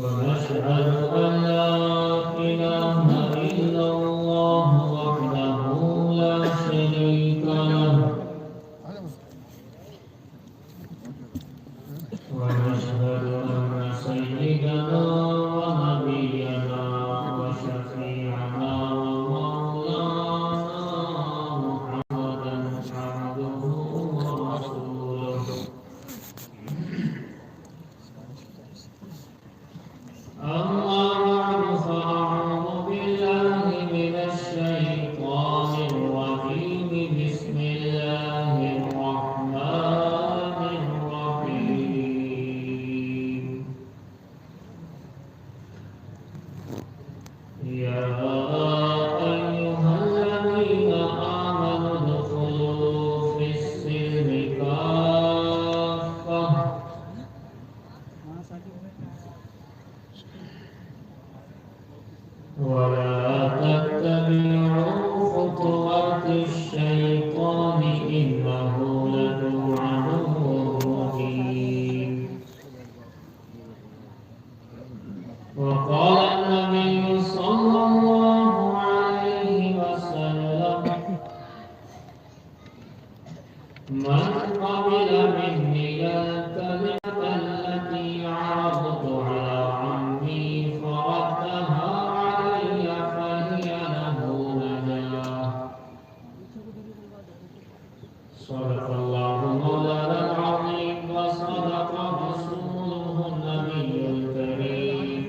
ونشهد أن لا إله إلا الله وحده لا شريك له ونشهد أن سيدنا ونبينا وشفيعنا ومولانا محمدا عبده ورسوله أما بعد فأعوذ بالله من الشيطان الرجيم بسم الله الرحمن الرحيم يا أيها الذين آمنوا ادخلوا في السلم كافة ولا تتبعوا خطوات الشيطان إنه لكم عدو مبين وقال النبي صلى الله عليه وسلم من قبل مني الكلمة التي عرضت على عمي فردها علي فهي له نجاة صدق الله مولانا العظيم وصدق رسوله النبي الكريم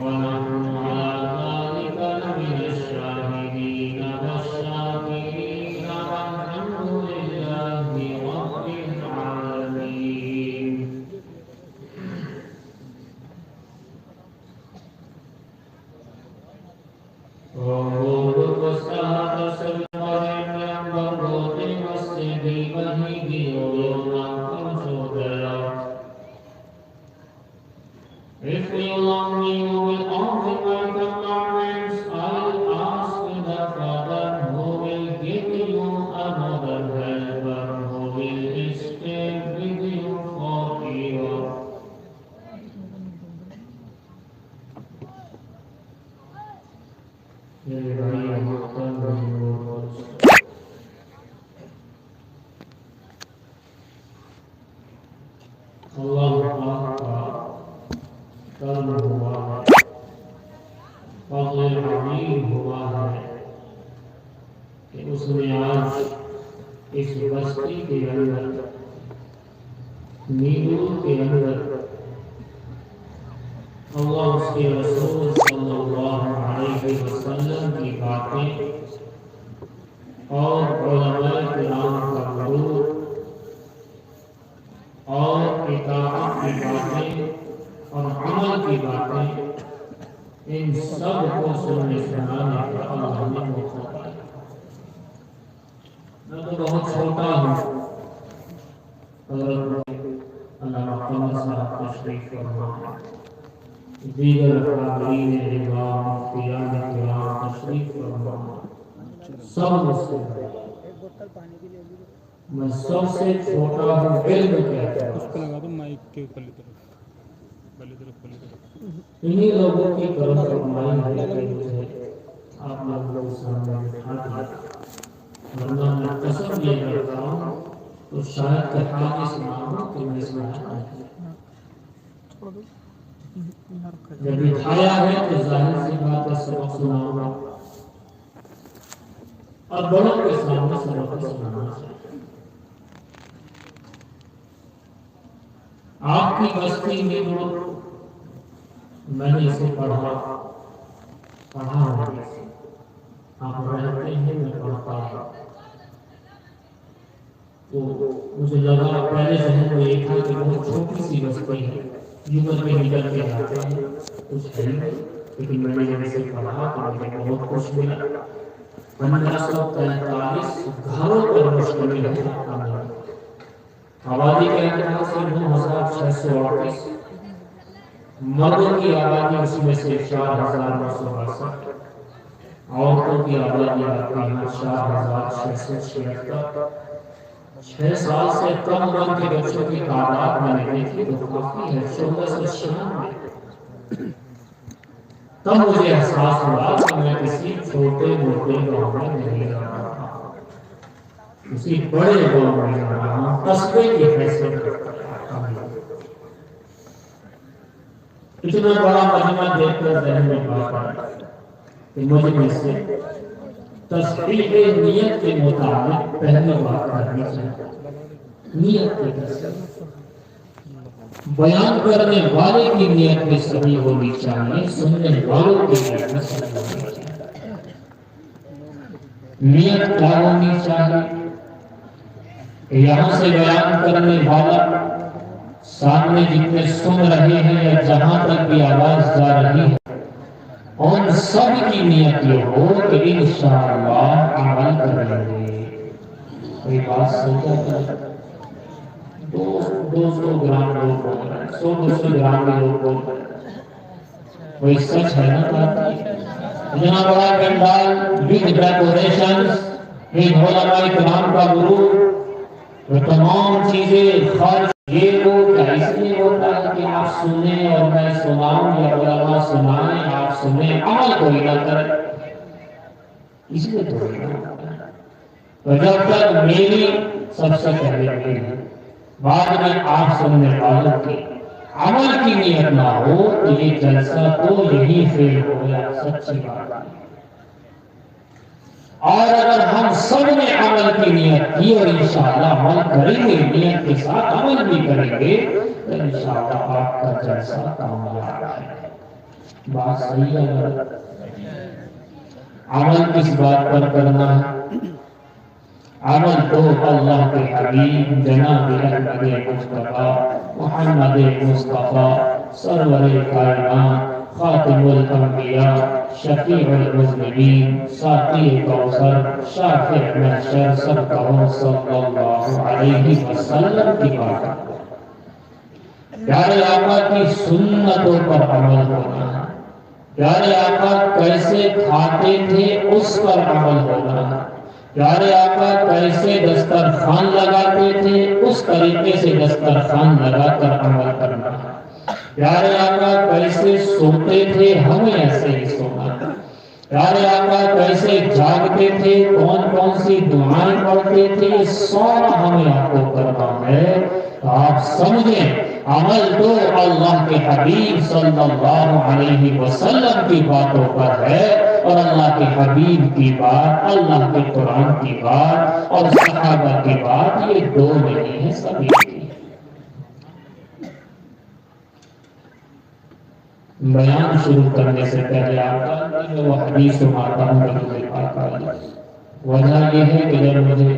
ونحن على ذلك لمن الشاهدين والشاكرين والحمد لله رب العالمين وقول قصة سلطان برغوث مسجدي وهيدي ويوما فرشودا If you love me, you will only my commandments. I'll ask the Father who will give you another helper who will stay with you forever. میرے بھائی محترم بزرگوں، اللہ پاک کا کرم ہوا ہے، فضل عظیم ہوا ہے کہ اس نے آج اس بستی کے اندر نیڈور کے اندر اللہ اس کے رسول صلی اللہ علیہ وسلم کی باتیں اور علماء کرام کا قول اور اطاعت کی باتیں اور عمل کی باتیں ان سب کو سننے سنانے کا اللہ نے موقع دیا۔ میں تو بہت چھوٹا ہوں، حضرت علامہ قمر صاحب تشریف فرما ہے، دیگر حاضرین اکرام مفتیان کرام تشریف فرما، سب مسلم ہیں، میں سب سے چھوٹا ہوں، علم کہتا ہے، انہی لوگوں کی کرم فرمائی ہے کہ مجھے آپ لوگوں کے سامنے بٹھا دیا، ورنہ میں قسم یہ کرتا ہوں تو شاید کہانی سناؤں کہ میں سناتا ہوں۔ جب بٹھایا ہے تو ظاہر سی بات ہے سبق سناؤں گا اور بڑوں کے سامنے سبق سنانا چاہیے۔ آپ کی بستی میں جو میں نے اسے پڑھا ہے، آپ رہتے ہیں میں پڑھتا ہوں تو مجھے لگا پہلے ذہن میں ایک تھا کہ بہت چھوٹی سی بستی ہے، جمعہ میں نکل کے آتے ہیں کچھ ہے، لیکن میں نے جب اسے پڑھا تو مجھے بہت خوش ملا۔ 1543 گھروں پر مشتمل ہے، آبادی کے اعتبار سے 9638، مردوں کی آبادی اس میں سے 4962، عورتوں کی آبادی آتی ہے 4676، 6 سال سے کم عمر کے بچوں کی تعداد میں نے دیکھی تو کافی ہے، 1496۔ تب مجھے احساس ہوا کہ میں کسی چھوٹے موٹے گاؤں میں نہیں رہ رہا ہوں، کسی بڑے گاؤں میں رہ رہا ہوں، قصبے کی حیثیت رکھتا ہوں۔ اتنا بڑا مجمع دیکھ کر ذہن میں بات آئی کہ مجھے اس سے تصحیح نیت کے مطابق پہلی بات کرنی چاہیے۔ نیت کی تصحیح بیان کرنے والے کی نیت میں صحیح ہونی چاہیے، سننے والوں کی نیت میں صحیح ہونی چاہیے۔ نیت کیا ہونی چاہیے کہ یہاں سے بیان کرنے والا سامنے جتنے سن رہے ہیں یا جہاں تک بھی آواز جا رہی ہے ان سب کی نیت یہ ہو کہ انشاءاللہ عمل کریں گے۔ کوئی بات سوچا تھا 200 گرام لوگ بول رہے ہیں، 100-200 گرام کے لوگ بول رہے ہیں، وہی سچ ہے نا بات؟ اتنا بڑا پنڈال ود ڈیکوریشنز، ایک علماء کرام کا گروپ، وہ تمام چیزیں خرچ، یہ وہ کیا اس لیے ہوتا ہے کہ آپ سنیں اور میں سناؤں یا علماء سنائیں آپ سنیں، عمل کوئی نہ کرے، اس لیے تو جب تک میری سب سے پہلے میری بعد میں آپ سننے والوں کی عمل کی نیت نہ ہو تو یہ جلسہ تو یہی فیل ہو گیا، سچی بات ہے۔ اور اگر ہم سب نے عمل کی نیت کی اور انشاءاللہ عمل کریں گے، نیت کے ساتھ عمل بھی کریں گے تو انشاءاللہ آپ کا جلسہ کامیاب ہے۔ بات صحیح ہے؟ عمل کس بات پر کرنا ہے؟ عمل تو اللہ کے حبیب جناب احمد مصطفیٰ محمد مصطفیٰ سرور کائنات خاتم الانبیاء شفیع المذنبین ساقی کوثر شافع محشر سب کہو صلی اللہ علیہ وسلم کی بات ہے۔ پیارے آقا کی سنتوں پر عمل ہونا ہے، پیارے آقا کیسے کھاتے تھے اس پر عمل ہونا ہے، پیارے آقا کیسے دسترخوان لگاتے تھے اس طریقے سے دسترخوان لگا کر عمل کرنا ہے، پیارے آقا کیسے سوتے تھے ہمیں ایسے ہی سونا ہے، پیارے آقا کیسے جاگتے تھے کون کون سی دعائیں پڑھتے تھے یہ سارا ہمیں آپ کو کرنا ہے۔ تو آپ سمجھیں عمل تو اللہ کے حبیب صلی اللہ علیہ وسلم کی باتوں پر ہے، اور اللہ کے حبیب کی بات، اللہ کے قرآن کی بات اور صحابہ کی بات یہ دو نہیں ہے، سبھی کی۔ بیان شروع کرنے سے پہلے آپ میں وہ حدیث سناتا ہوں درود پاک والی۔ وجہ یہ ہے کہ جب مجھے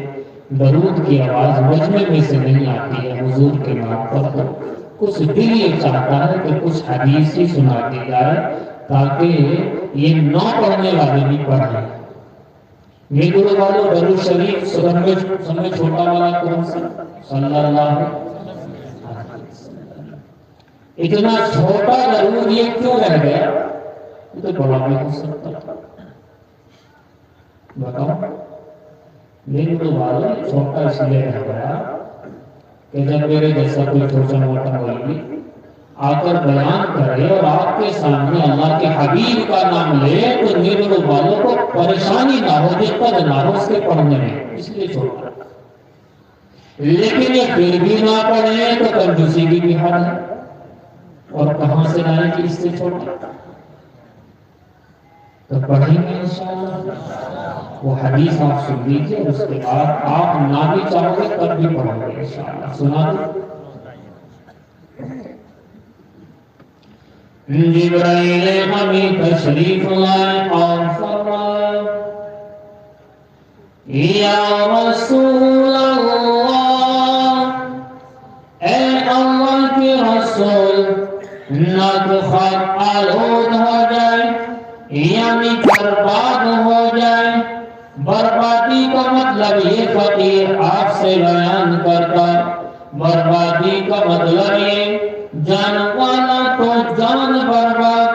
درود کی آواز مجمع میں سے نہیں آتی ہے حضور کے نام پر تو کچھ دل یہ چاہتا ہے کہ کچھ حدیث ہی سنا دی جائے تاکہ یہ نہ پڑھنے والے بھی پڑھیں۔ یہ گرو والوں درود شریف سب میں چھوٹا والا کون سا؟ صلی اللہ علیہ وسلم۔ اتنا چھوٹا درود یہ کیوں رہ گیا؟ یہ تو بڑا بھی ہو سکتا ہے، بتاؤ۔ لیکن تو والا چھوٹا اس لیے رہ گیا کہ جب میرے جیسا کوئی چھوٹا موٹا ہوئی آ کر بیان کرے اور آپ کے سامنے اللہ کے حبیب کا نام لے تو نیرو والوں کو پریشانی نہ ہو، دقت نہ ہو اس کے پڑھنے میں، اس لیے چھوٹا۔ لیکن یہ پھر بھی نہ پڑھے تو کنجوسی کی بھی حد ہے، اور کہاں سے لائیں کہ اس سے چھوٹا؟ تو پڑھیں گے انشاءاللہ۔ وہ حدیث آپ سن لیجیے، اس کے بعد آپ نہ بھی چاہو گے تب بھی پڑھیں گے انشاءاللہ۔ سنا دیں۔ جبرائیل امین تشریف لائے اور فرمائے یا رسول اللہ، اے اللہ کے رسول، نہ تو خاک آلود ہو جائے یعنی برباد ہو جائے۔ بربادی کا مطلب یہ فقیر آپ سے بیان کرتا، بربادی کا مطلب یہ جان والا تو جان برباد،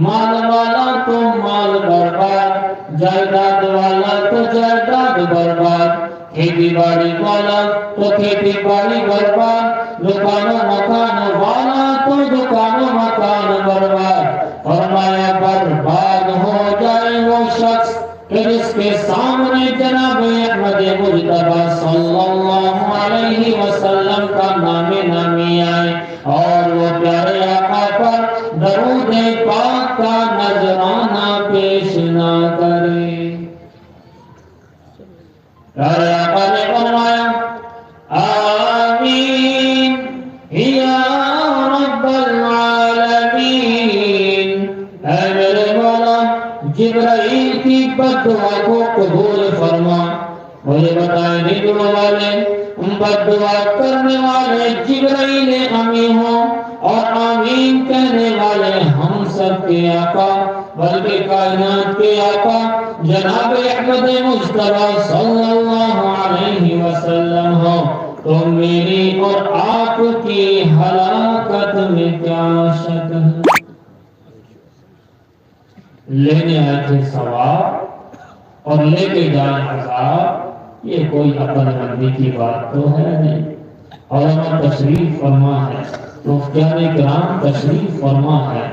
مال والا تو مال برباد، جائیداد والا تو جائیداد برباد، کھیتی باڑی والا تو کھیتی باڑی برباد، دکان و مکان والا تو دکان و مکان برباد۔ فرمایا برباد ہو جائے وہ شخص کہ جس کے سامنے جناب احمد مجتبی صلی اللہ علیہ وسلم کا نام نامی آئے اور وہ پیارے آقا پر درود پاک کا نذرانہ پیش نہ کرے۔ پیارے آقا نے فرمایا آمین یا رب العالمین، اے میرے مولا جبرائیل کی بد دعا کو قبول فرما۔ مجھے بتائیں ہندو والے بد دعا کرنے والے جبرائیل امین ہوں اور آمین کہنے والے ہم سب کے آقا بلکہ کائنات کے آقا جناب احمد مجتبی صلی اللہ علیہ وسلم ہو، تو میری اور آپ کی ہلاکت میں کیا شک ہے؟ لینے آئے تھے ثواب اور لے کے جائیں عذاب، یہ کوئی عقل مندی کی بات تو ہے نہیں۔ علماء تشریف فرما ہے، مفتیان کرام تشریف فرما ہے،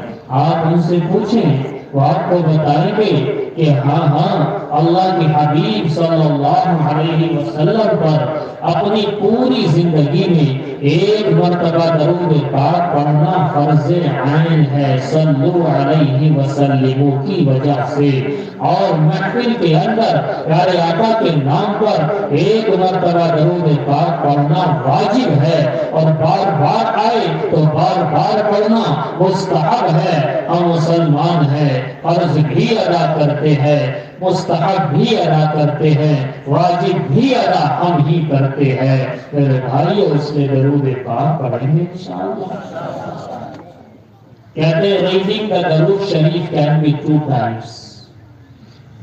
آپ ان سے پوچھیں وہ آپ کو بتائیں گے کہ ہاں اللہ کے حبیب صلی اللہ علیہ وسلم پر اپنی پوری زندگی میں ایک مرتبہ درود پاک پڑھنا فرض عین ہے صلو علیہ وسلم کی وجہ سے، اور محفل کے اندر پیارے آقا کے نام پر ایک مرتبہ درود پاک پڑھنا واجب ہے، اور بار بار آئے تو بار بار پڑھنا مستحب ہے۔ ہم مسلمان ہیں، فرض بھی ادا کرتے ہیں، مستحب بھی ادا کرتے ہیں، واجب بھی ادا ہم ہی کرتے ہیں۔ میرے بھائیو اس میں درود پاک پڑھیں گے انشاءاللہ۔ کہتے ہیں ریڈنگ کا درود شریف کین بی 2 times۔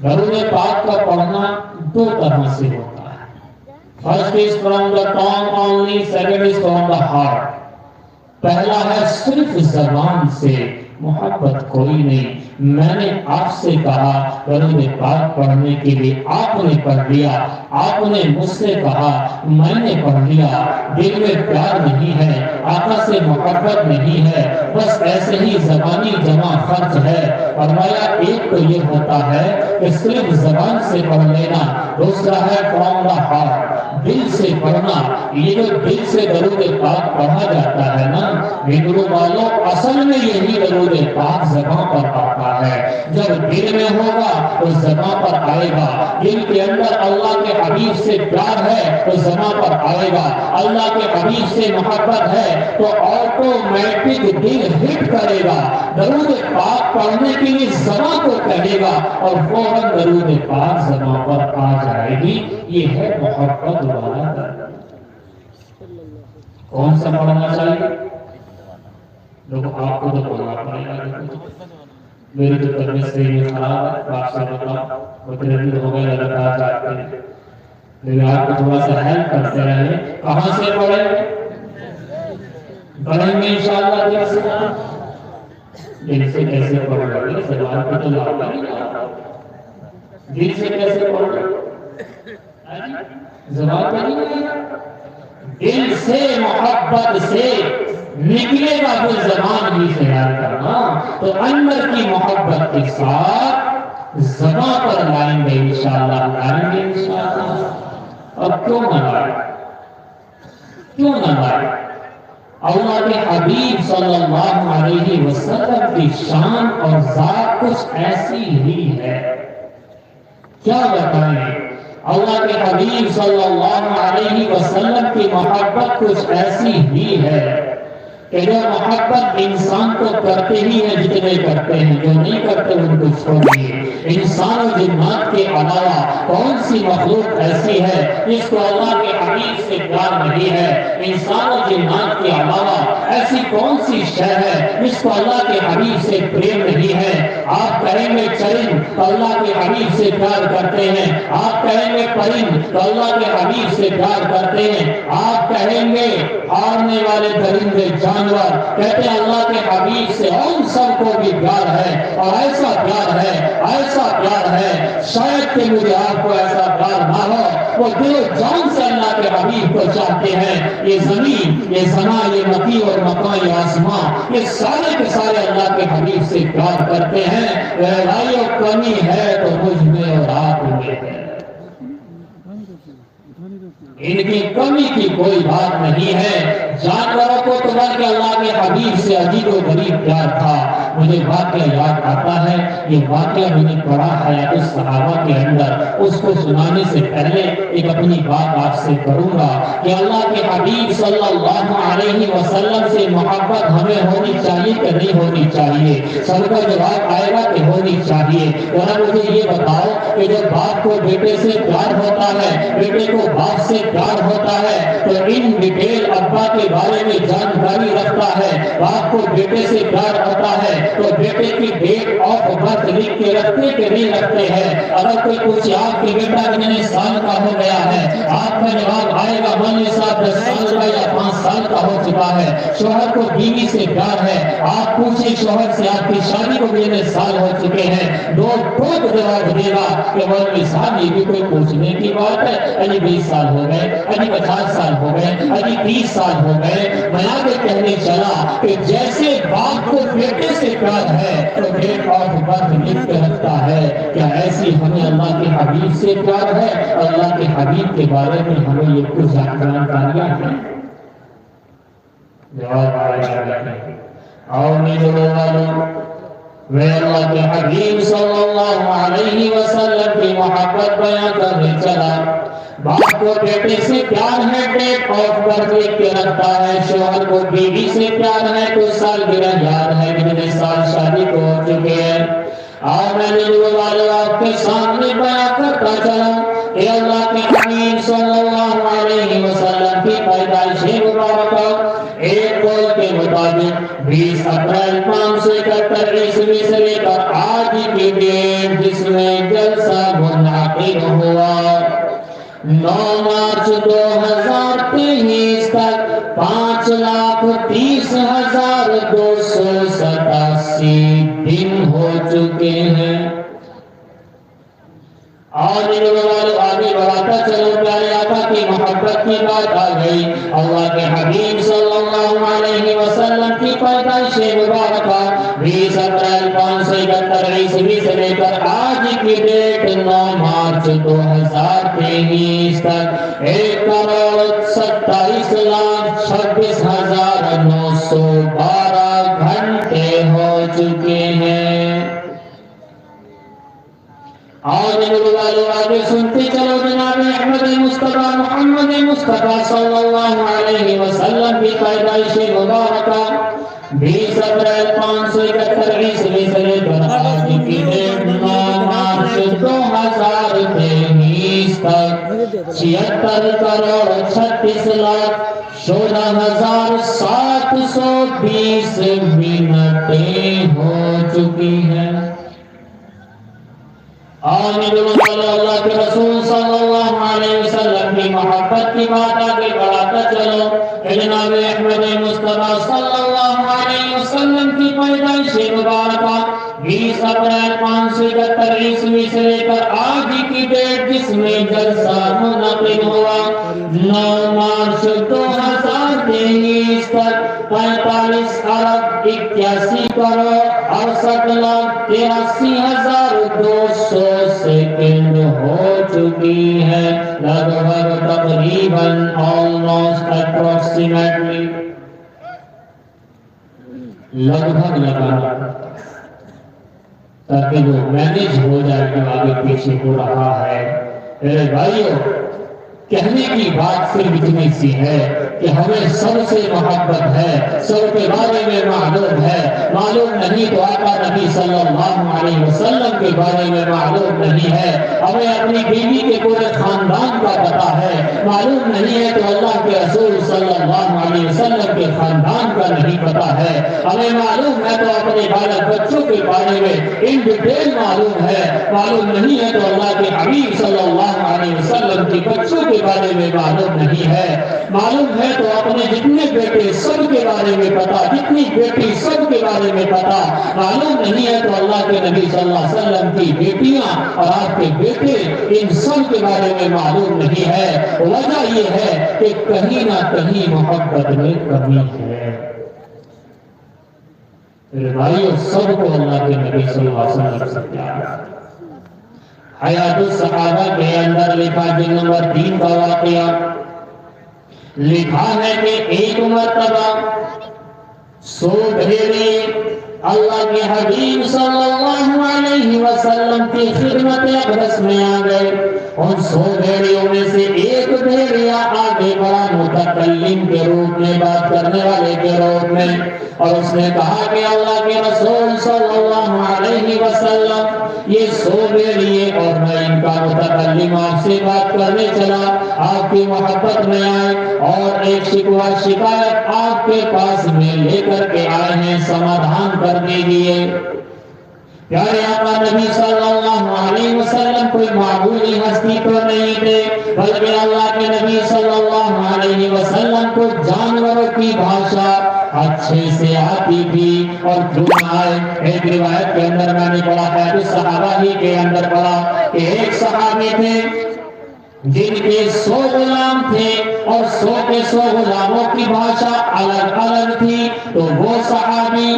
درود پاک کا پڑھنا 2 طرح سے ہوتا ہے۔ فرسٹ از فرام دا ٹانگ only, second is from the heart. پہلا ہے صرف زبان سے، محبت کوئی نہیں۔ میں نے آپ سے کہا درود پاک پڑھنے کے لیے، آپ نے پڑھ لیا، آپ نے مجھ سے کہا میں نے پڑھ لیا، دل میں پیار نہیں ہے، آقا سے محبت نہیں ہے، بس ایسے ہی زبانی جمع خرچ ہے۔ فرمایا ایک تو یہ ہوتا ہے کہ صرف زبان سے پڑھ لینا، دوسرا ہے فرام دا ہارٹ، دل سے پڑھنا۔ یہ جو دل سے درود پاک پڑھا جاتا ہے نا ہندو والوں، اصل میں یہی درود پاک زبان پر آتا ہے۔ جب دل میں ہوگا تو زبان پر آئے گا، دل کے اندر اللہ کے حبیب سے پیار ہے تو زبان پر آئے گا، اللہ کے حبیب سے محبت ہے تو آٹومیٹک دل ہٹ کرے گا، درود پاک پڑھنے کے لیے زبان کو کہے گا اور فوراً درود پاک زبان پر آ جائے گی۔ یہ ہے محبت والا درود۔ کون سا پڑھنا چاہیے؟ لوگ آپ کو تو پڑھنا پڑے گا، میری تو طبیعت سے یہ خراب ہے، آپ سے بتاؤ متردد ہو گئے لگاتار جاتے ہیں، لیکن آپ کو تھوڑا سا ہیلپ کرتے رہے۔ کہاں سے پڑھیں گے انشاءاللہ؟ دل سے۔ دل سے کیسے پڑھ گئے؟ زبان پہ تو لاتا نہیں، دل سے کیسے پڑھ گئے؟ زبان پہ نہیں، دل سے محبت سے نکلے گا پھر زبان بھی خیال کرنا، تو اندر کی محبت کے ساتھ زبان پر لائیں گے انشاءاللہ، لائیں گے انشاءاللہ۔ اور کیوں نہ لائیں؟ کیوں نہ لائیں؟ اللہ کے حبیب صلی اللہ علیہ وسلم کی شان اور ذات کچھ ایسی ہی ہے، کیا بتائیں؟ اللہ کے حبیب صلی اللہ علیہ وسلم کی محبت کچھ ایسی ہی ہے کہ جو محبت انسان کو کرتے ہی ہیں جتنے کرتے ہیں، جو نہیں کرتے ان کو چھوڑیے۔ انسان و جنات کے علاوہ کون سی مخلوق ایسی ہے جس کو اللہ کے حبیب سے پیار نہیں ہے؟ انسان و جنات کے علاوہ ایسی کون سی شے ہے جس کو اللہ کے حبیب سے پریم نہیں ہے؟ آپ کہیں گے چرند تو اللہ کے حبیب سے پیار کرتے ہیں، آپ کہیں گے پرند تو اللہ کے حبیب سے پیار کرتے ہیں، آپ کہیں گے آڑنے والے درندے جان انور کہتے ہیں اللہ کے حبیب سے ہم سب کو بھی پیار ہے، اور ایسا پیار ہے، ایسا پیار ہے شاید کہ مجھے آپ کو ایسا پیار نہ ہو۔ وہ دل و جان سے اللہ کے حبیب کو چاہتے ہیں۔ یہ زمین، یہ زمان، یہ مکی اور مکان، یہ آسمان، یہ سارے کے سارے اللہ کے حبیب سے پیار کرتے ہیں۔ بھائیو کمی ہے تو مجھ میں اور آپ میں ہے، ان کی کمی کی کوئی بات نہیں ہے۔ جانوروں کو تو بلکہ اللہ کے حبیب سے عجیب و غریب پیار تھا۔ مجھے واقعہ یاد آتا ہے، یہ واقعہ میں نے پڑھا حیات الصحابہ کے اندر۔ اس کو سنانے سے پہلے ایک اپنی بات آپ سے کروں گا کہ اللہ کے حبیب صلی اللہ علیہ وسلم سے محبت ہمیں ہونی چاہیے کہ نہیں ہونی چاہیے؟ سب کا جواب آئے گا کہ ہونی چاہیے۔ ذرا مجھے یہ بتاؤ کہ جب باپ کو بیٹے سے پیار ہوتا ہے، بیٹے کو باپ سے پیار ہوتا ہے، تو ان ڈیٹیل ابا کے بارے میں جانکاری رکھتا ہے۔ باپ کو بیٹے سے پیار ہوتا ہے تو بیٹے کی ڈیٹ آف برتھ لکھ کے رکھتے کہ نہیں رکھتے ہیں؟ اگر کوئی پوچھے آپ کے بیٹا کتنے سال کا ہو گیا ہے، آپ کا جواب آئے گا مولوی صاحب 10 سال کا یا 5 سال کا ہو چکا ہے۔ شوہر کو بیوی سے پیار ہے، آپ پوچھیں شوہر سے آپ کی شادی کو کتنے سال ہو چکے ہیں، دو ٹوک جواب دے گا کہ مولوی صاحب یہ بھی کوئی پوچھنے کی بات ہے، ابھی 20 سال ہو گئے، ابھی 50 سال ہو گئے، ابھی 30 سال ہو گئے۔ میں آگے کہنے چلا کہ جیسے باپ کو بیٹے سے پیار ہے تو ڈیٹ آف برتھ لکھ کے رکھتا ہے، کیا ایسی ہمیں اللہ کے حبیب سے پیار ہے؟ اور اللہ کے حبیب کے بارے میں ہمیں یہ کچھ جانکاریاں ہیں؟ جواب آیا ہے اور میرے والوں، میں اللہ کے حبیب صلی اللہ علیہ وسلم کی محبت بیان کرنے چلا۔ باپ کو بیٹے سے پیار ہے، ڈیٹ آف برتھ لکھ کے رکھتا ہے۔ شوہر کو بیوی سے پیار ہے تو سالگرہ یاد ہے کتنے سال شادی کو ہو چکے ہیں۔ اور میں نے جو والے آپ کے سامنے بیان کرتا چلا کہ اللہ کے حبیب صلی اللہ علیہ وسلم کی پیدائش مبارکہ ایک قول کے مطابق 20 اپریل 571 عیسوی سے لے کر آج کی ڈیٹ جس میں جلسہ منعقد ہوا 9 مارچ 2023 تک 5,30,287 دن ہو چکے ہیں۔ اور آگے بڑھاتا چلو، پیارے آقا کی محبت کی بات آ گئی۔ اللہ کے حبیب صلی اللہ علیہ وسلم کی پیدائش مبارکہ 20 اپریل 571 عیسوی سے لے کر آج کی ڈیٹ 9 مارچ 2023 تک 1,27,26,912 گھنٹے ہو چکے ہیں۔ اور آگے سنتے چلو، جناب احمد مصطفیٰ محمد مصطفیٰ صلی اللہ علیہ وسلم کی پیدائش مبارکہ 20 اپریل 571 عیسوی سے لے کر آج کی ڈیٹ 9 مارچ 2023 تک 76,36,14,720 منٹیں ہو چکی ہیں۔ آمین اللہ کے رسول صلی اللہ علیہ وسلم کی محبت کی بات آگے بڑھاتا چلو، جناب احمد مصطفیٰ صلی اللہ علیہ وسلم کی پیدائش مبارکہ 20 اپریل 571 عیسوی سے لے کر آج کی ڈیٹ جس میں جلسہ منعقد ہوا 9 مارچ 2023 تک 45,68,63,200 سیکنڈ ہو چکی ہے۔ لگ بھگ تقریباً almost approximately لگ بھگ لگانا تاکہ وہ مینیج ہو جائے کہ آگے پیچھے ہو رہا ہے۔ میرے بھائیوں، کہنے کی بات صرف اتنی سی ہے کہ ہمیں سب سے محبت ہے، سب کے بارے میں معلوم ہے، معلوم نہیں تو آقا نبی صلی اللہ علیہ وسلم کے بارے میں معلوم نہیں ہے. ہمیں اپنی بیوی کے پورے خاندان کا پتہ ہے، معلوم نہیں ہے تو اللہ کے رسول صلی اللہ علیہ وسلم کے خاندان کا نہیں پتہ ہے. ہمیں معلوم ہے تو اپنے بالغ بچوں کے بارے میں ان ڈیٹیل معلوم ہے، معلوم نہیں ہے تو اللہ کے حبیب صلی اللہ علیہ وسلم کے بچوں کے بارے میں معلوم نہیں ہے. معلوم ہے تو اپنے جتنے بیٹے سب کے بارے میں پتا، جتنی بیٹی سب کے بارے میں پتا. معلوم نہیں ہے تو اللہ کے نبی صلی اللہ علیہ وسلم کی بیٹیاں اور آپ کے بیٹے ان سب کے بارے میں معلوم نہیں ہے. وجہ یہ ہے کہ کہیں نہ کہیں محبت میں کمی ہے. بھائیو سب کو اللہ کے نبی صلی اللہ علیہ وسلم سے پیار ہے. حیات الصحابہ کے اندر لکھا جلد نمبر 3 کا واقعہ لکھا ہے کہ ایک مرتبہ 100 بھیڑے اللہ کے حبیب صلی اللہ علیہ وسلم کی خدمت اقدس میں آ گئے. ان 100 بھیڑیوں میں سے ایک بھیڑیا آگے بڑا متکلم کے روپ میں، بات کرنے والے کے روپ میں، اور اس نے کہا کہ اللہ کے رسول صلی اللہ علیہ وسلم یہ 100 بھیڑیے اور میں ان کا متکلم آپ سے بات کرنے چلا، آپ کی محبت میں آئے اور ایک شکوہ شکایت آپ کے پاس میں لے کر کے آئے ہیں، سمادھان کر دیجیے. پیارے آقا نبی صلی اللہ علیہ وسلم کوئی معمولی ہستی تو نہیں تھے، بلکہ اللہ کے نبی صلی اللہ علیہ وسلم کو جانوروں کی بھاشا اچھے سے آتی تھی. اور کیوں نہ آئے؟ ایک روایت کے اندر میں نے پڑھا ہے، صحابہ ہی کے اندر پڑھا کہ ایک صحابی تھے جن کے 100 غلام تھے اور 100 کے 100 غلاموں کی بھاشا الگ الگ تھی. تو وہ صحابی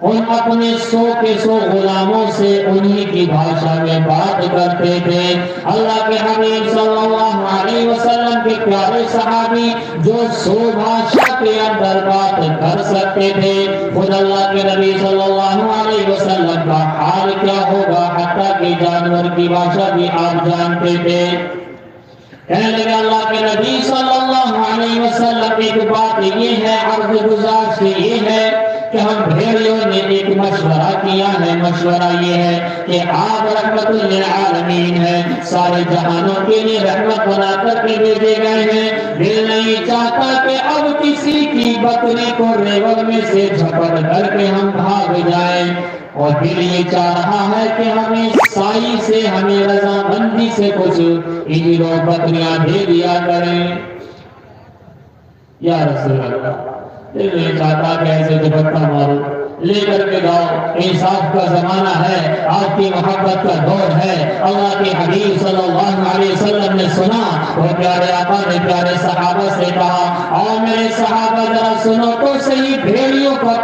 ان اپنے 100 کے 100 غلاموں سے انہی کی بھاشا میں بات کرتے تھے. اللہ کے حبیب صلی اللہ علیہ وسلم کے پیارے صحابی جو 100 بھاشا کے اندر بات کر سکتے تھے، خود اللہ کے نبی صلی اللہ علیہ وسلم کا حال کیا ہوگا، حتیٰ کہ جانور کی بھاشا بھی آپ جانتے تھے. کہنے لگے اللہ کے نبی صلی اللہ علیہ وسلم ایک بات یہ ہے، عرض گزارش یہ ہے کہ ہم بھیڑیوں نے ایک مشورہ کیا ہے. مشورہ یہ ہے کہ آپ رحمت للعالمین ہیں، سارے جہانوں کے لیے رحمت بنا کر کے بھیجے گئے ہیں. دل نہیں چاہتا کہ اب کسی کی بکری کو ریوڑ میں سے جھپٹ کر کے ہم بھاگ جائیں، اور دل یہ چاہ رہا ہے کہ ہمیں سائی سے، ہمیں رضامندی سے کچھ عجل و بکریاں دے دیا کریں. یا رسول اللہ، دل نہیں چاہتا کہ ایسے دوپٹہ مارو، لے کر کے جاؤ. انصاف کا زمانہ ہے، آپ کی محبت کا دور ہے. اللہ کے حبیب صلی اللہ علیہ وسلم نے سنا اور پیارے آقا نے پیارے صحابہ سے کہا، اور میرے صحابہ ذرا سنو تو صحیح، بھیڑیوں کا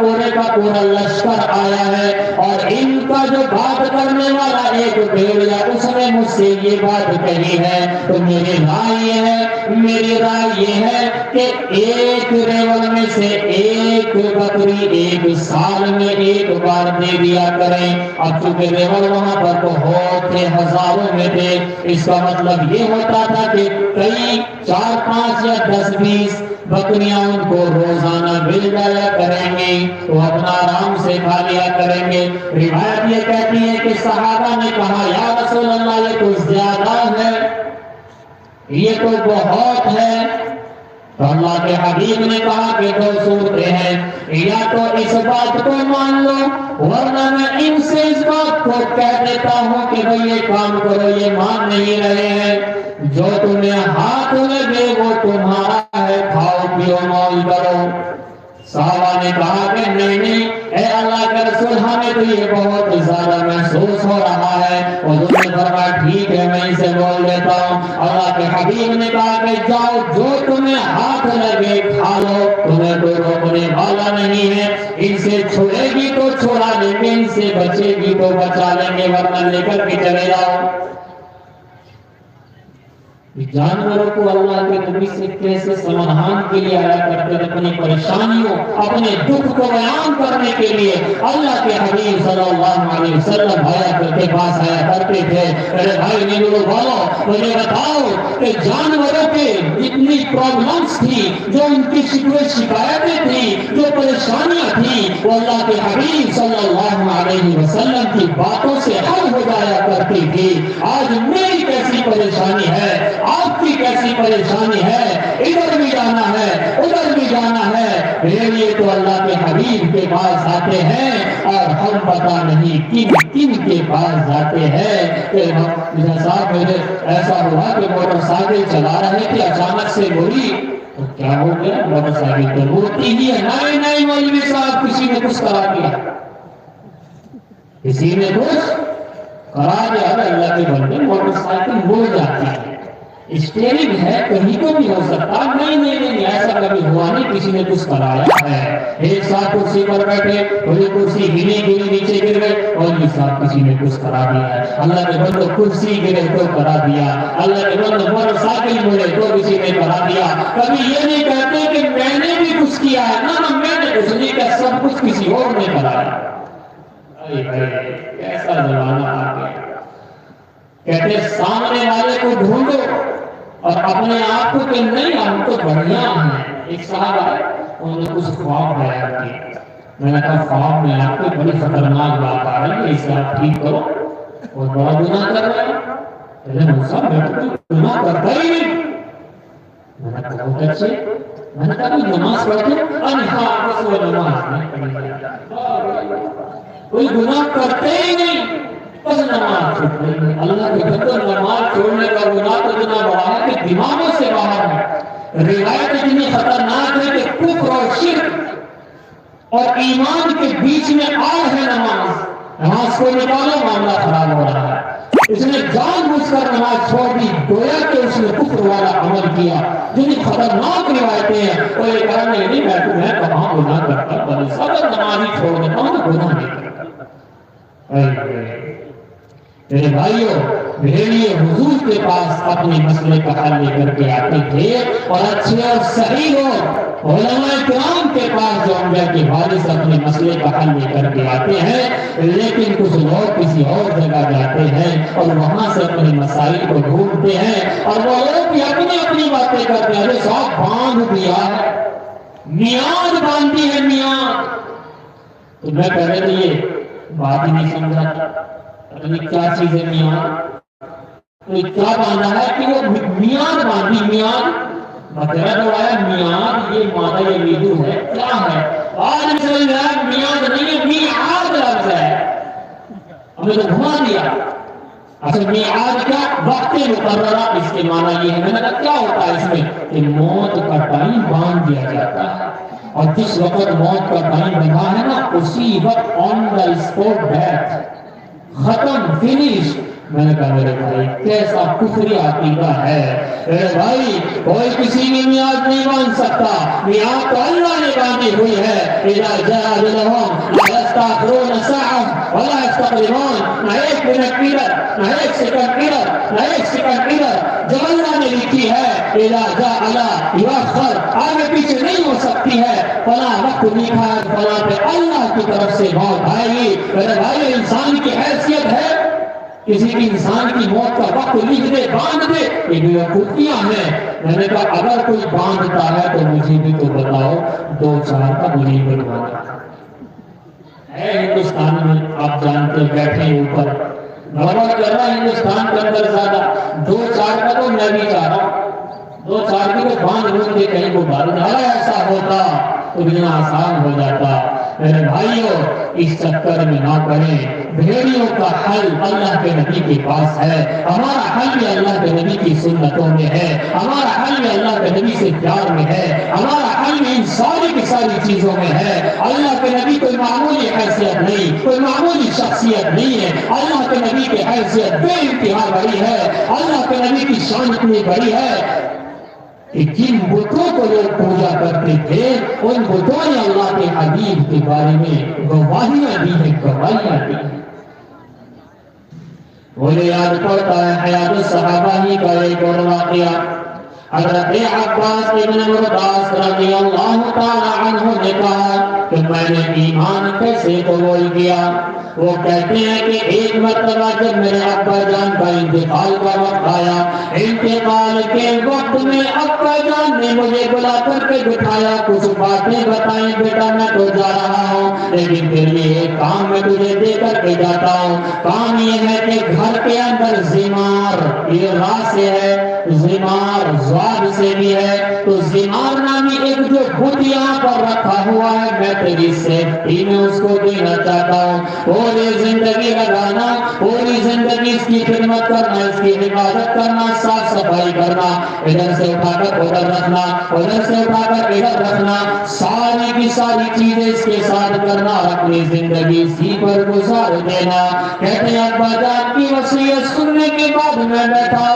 پورا لشکر آیا ہے، اور ان کا جو بات کرنے والا ایک بھیڑیا اس نے مجھ سے یہ بات کہی ہے. تو میری رائے یہ ہے کہ ایک ریوڑ میں سے ایک بکری ایک سال میں ایک بار دے دیا کریں. اب چونکہ ریوڑ وہاں پر بہت تھے، ہزاروں میں تھے، اس کا مطلب یہ ہوتا تھا کہ کئی 4 5 یا 10 20 بکریاں ان کو روزانہ مل جایا کریں گے، تو اپنا آرام سے کھا لیا کریں گے. روایت یہ کہتی ہے کہ صحابہ نے کہا یا رسول اللہ یہ تو زیادہ ہے، یہ تو بہت ہے. تو اللہ کے حبیب نے کہا کہ 2 صورتیں ہیں، یا تو اس بات کو مان لو، ورنہ میں ان سے اس بات کو کہہ دیتا ہوں کہ بھئی یہ کام کرو، یہ مان نہیں رہے ہیں، جو تمہیں ہاتھ لگے وہ تمہارا ہے، کھاؤ پیو موج کرو. صحابہ نے کہا کہ نہیں اے اللہ کے رسول، ہمیں تو یہ بہت زیادہ محسوس ہو رہا ہے. حضور نے فرمایا ٹھیک ہے، میں اسے بول دیتا ہوں. اللہ کے حبیب نے کہا کہ جاؤ، جو تمہیں ہاتھ لگے کھا لو، تمہیں کوئی روکنے والا نہیں ہے. ان سے چھوڑے گی تو چھوڑا لیں گے، ان سے بچے گی تو بچا لیں گے، ورنہ لے کر کے چلے جاؤ. جانوروں کو اللہ کے نبی سے کیسے سمادھان کے لیے آیا کرتے تھے، اپنی پریشانیوں اپنے دکھ کو بیان کرنے کے لیے اللہ کے حبیب صلی اللہ علیہ وسلم پاس آیا کرتے تھے۔ میرے بھائی نیلو والوں، مجھے بتاؤ کہ جانوروں کے اتنی پرابلمس تھی، جو ان کی شکایتیں تھیں، جو پریشانیاں تھیں، وہ اللہ کے حبیب صلی اللہ علیہ وسلم کی باتوں سے حل ہو جایا کرتی تھی۔ آج میری کیسی پریشانی ہے، آپ کی کیسی پریشانی ہے، ادھر بھی جانا ہے ادھر بھی جانا ہے، یہ تو اللہ کے حبیب کے پاس آتے ہیں اور ہم پتہ نہیں کن کن کے پاس جاتے ہیں۔ کہ صاحب میرے ایسا ہوا کہ موٹر سائیکل چلا رہے تھے، اچانک سے بولی تو کیا ہو گیا، موٹر سائیکل تو بولتی ہی ہے، نہیں مولوی صاحب کسی نے کچھ کرا دیا، کسی نے کچھ کرا دیا۔ اللہ کے بندے، موٹر سائیکل بول جاتی ہے، اسٹیئرنگ ہے، کہیں تو بھی ہو سکتا، نہیں ایسا کبھی ہوا نہیں، کسی نے کچھ کرایا ہے۔ ایک ساتھ کرسی پر بیٹھے، تھوڑی کرسی گری نیچے گر گئے، اور بھی ساتھ کسی نے کچھ کرا دیا ہے۔ اللہ کے بندو، کرسی گرے تو کرا دیا، اللہ کے بندو موٹر سائیکل مڑے تو کسی نے کرا دیا۔ کبھی یہ نہیں کہتے کہ میں نے بھی کچھ کیا ہے، نہ میں نے کچھ نہیں کیا، سب کچھ کسی اور نے کرایا۔ کیسا زمانہ آ گیا۔ کہتے سامنے والے کو ڈھونڈو اور اپنے آپ کو کہ نہیں ہم تو بڑھیا ہیں۔ ایک صاحب آئے، انہوں نے کچھ خواب بیان کیے، میں نے کہا خواب میں آپ کو بڑی خطرناک بات آ رہی ہے، اسے آپ ٹھیک کرو، اور بڑا گناہ کر رہے ہیں۔ میں تو گناہ کرتا ہی نہیں۔ میں نے کہا بہت اچھے، میں نے کہا کوئی نماز پڑھتے، بس وہ نماز نہیں پڑھی، کوئی گناہ کرتے ہی نہیں، بس نماز چھوڑ رہی ہے۔ اللہ کے بندو، نماز چھوڑنے کا گناہ تو اتنا بڑا ہے کہ دماغوں سے باہر ہے۔ روایت اتنی خطرناک ہے کہ کفر اور شرک اور ایمان کے بیچ میں آڑ ہے نماز کو نکالو، معاملہ خراب ہو رہا ہے۔ اس نے جان بوجھ کر نماز چھوڑ دی، گویا کہ اس نے کفر والا عمل کیا۔ جتنی خطرناک روایتیں ہیں، وہ یہ کہا نہیں میں کہاں گناہ کرتا، بلکہ سب نماز ہی چھوڑ دیتا ہوں، گناہ نہیں کرتا۔ میرے بھائیوں، بھیڑیے حضور کے پاس اپنے مسئلے کا حل لے کر کے آتے تھے، اور اچھے اور صحیح لوگ علماء کرام کے پاس جو انبیاء کے وارث اپنے مسئلے کا حل لے کر کے آتے ہیں، لیکن کچھ لوگ کسی اور جگہ جاتے ہیں اور وہاں سے اپنے مسائل کو ڈھونڈتے ہیں، اور وہ لوگ بھی اپنی باتیں کرتے ہیں۔ صاحب باندھ دیا ہے، میعاد باندھی ہے، میعاد۔ تو میں کہہ رہے یہ بات ہی نہیں سمجھا، اپنی کیا چیز ہے میعاد، تو کیا باندھا ہے کہ وہ میعاد باندھی، میعاد بترا جو ہے میعاد، یہ مادہ یہ ویدو ہے، کیا ہے؟ آج سمجھ رہا ہے میعاد نہیں ہے، میعاد لفظ ہے، ہمیں تو گھما دیا۔ اصل میعاد کیا؟ وقت مقررہ، اس کے معنی یہ ہے۔ میں نے کہا کیا ہوتا ہے اس میں؟ کہ موت کا ٹائم باندھ دیا جاتا ہے، اور جس وقت موت کا ٹائم بندھا ہے نا، اسی وقت آن دا اسپاٹ ڈیتھ، ختم، فنش۔ میں نے کہا میرے بھائی کیسا کفری عقیدہ ہے، میرے بھائی کوئی کسی کی میعاد نہیں باندھ سکتا، میعاد تو اللہ نے باندھی ہوئی ہے۔ اذا جاء اجلهم لا يستأخرون ساعة ولا يستقدمون، نہ ایک منٹ ادھر، نہ ایک سیکنڈ ادھر، نہ ایک سیکنڈ ادھر، جو اللہ نے لکھی ہے اذا جاء لا يؤخر، آگے پیچھے نہیں ہو سکتی ہے۔ فلاں وقت لکھا ہے، فلاں پہ اللہ کی طرف سے موت آئے گی۔ میرے بھائی انسان کی حیثیت ہے کسی بھی انسان کی موت کا وقت لکھ دے، باندھ دے، یہ بیوقوفیاں ہیں۔ میں نے کہا اگر کوئی باندھتا ہے تو مجھے بھی تو بتاؤ، 2-4 کا مجھے بنوانا ہے۔ ہندوستان میں آپ جانتے بیٹھے اوپر گورنمنٹ کر رہا ہے ہندوستان کے اندر زیادہ، 2-4 کا تو میں بھی چاہ رہا ہوں، 2-4 کی تو باندھ روک کے کہیں کو ڈال دیا، ایسا ہوتا تو اتنا آسان ہو جاتا۔ میرے بھائیوں اس چکر میں نہ پڑیں، بھیڑیوں کا حل اللہ کے نبی کے پاس ہے، ہمارا حل بھی اللہ کے نبی کی سنتوں میں ہے، ہمارا حل بھی اللہ کے نبی سے پیار میں ہے، ہمارا حل بھی ان ساری کی ساری چیزوں میں ہے۔ اللہ کے نبی کوئی معمولی حیثیت نہیں، کوئی معمولی شخصیت نہیں ہے، اللہ کے نبی کی حیثیت بے انتہا بڑی ہے، اللہ کے نبی کی شان اتنی بڑی ہے کہ جن بتوں کو لوگ پوجا کرتے تھے، ان بتوں نے اللہ کے حبیب کے بارے میں گواہیاں دی ہیں، گواہیاں دی ہیں۔ مجھے یاد پڑتا ہے حیات الصحابہ ہی کا ایک اور واقعہ. حضرت عباس ابن مرداس رضی اللہ تعالی عنہ نے کہا کہ میں نے ایمان کیسے قبول کیا. وہ کہتے ہیں کہ ایک مرتبہ جب میرے ابا جان کا انتقال کا وقت آیا، انتقال کے وقت میں ابا جان نے مجھے بلا کر کے بٹھایا، کچھ باتیں بتائیں بیٹا میں تو جا رہا ہوں لیکن پھر بھی ایک کام میں تجھے دے کر کے جاتا ہوں. کام یہ ہے کہ گھر کے اندر زمار، یہ راہ سے ہے، زمار زواد سے بھی ہے، تو زمار نامی ایک جو بت یہاں پر رکھا ہوا ہے، میں تیری سیفٹی میں اس کو دینا چاہتا ہوں. پوری زندگی لگانا، پوری زندگی اس کی خدمت کرنا، اس کی حفاظت کرنا، صاف صفائی کرنا، ادھر سے اٹھا کر ادھر رکھنا، ادھر سے اٹھا کر ادھر رکھنا، ساری کی ساری چیزیں اس کے ساتھ کرنا اور اپنی زندگی اسی پر گزار دینا. کہتے ہیں ابا جان کی وصیت سننے کے بعد میں بیٹھا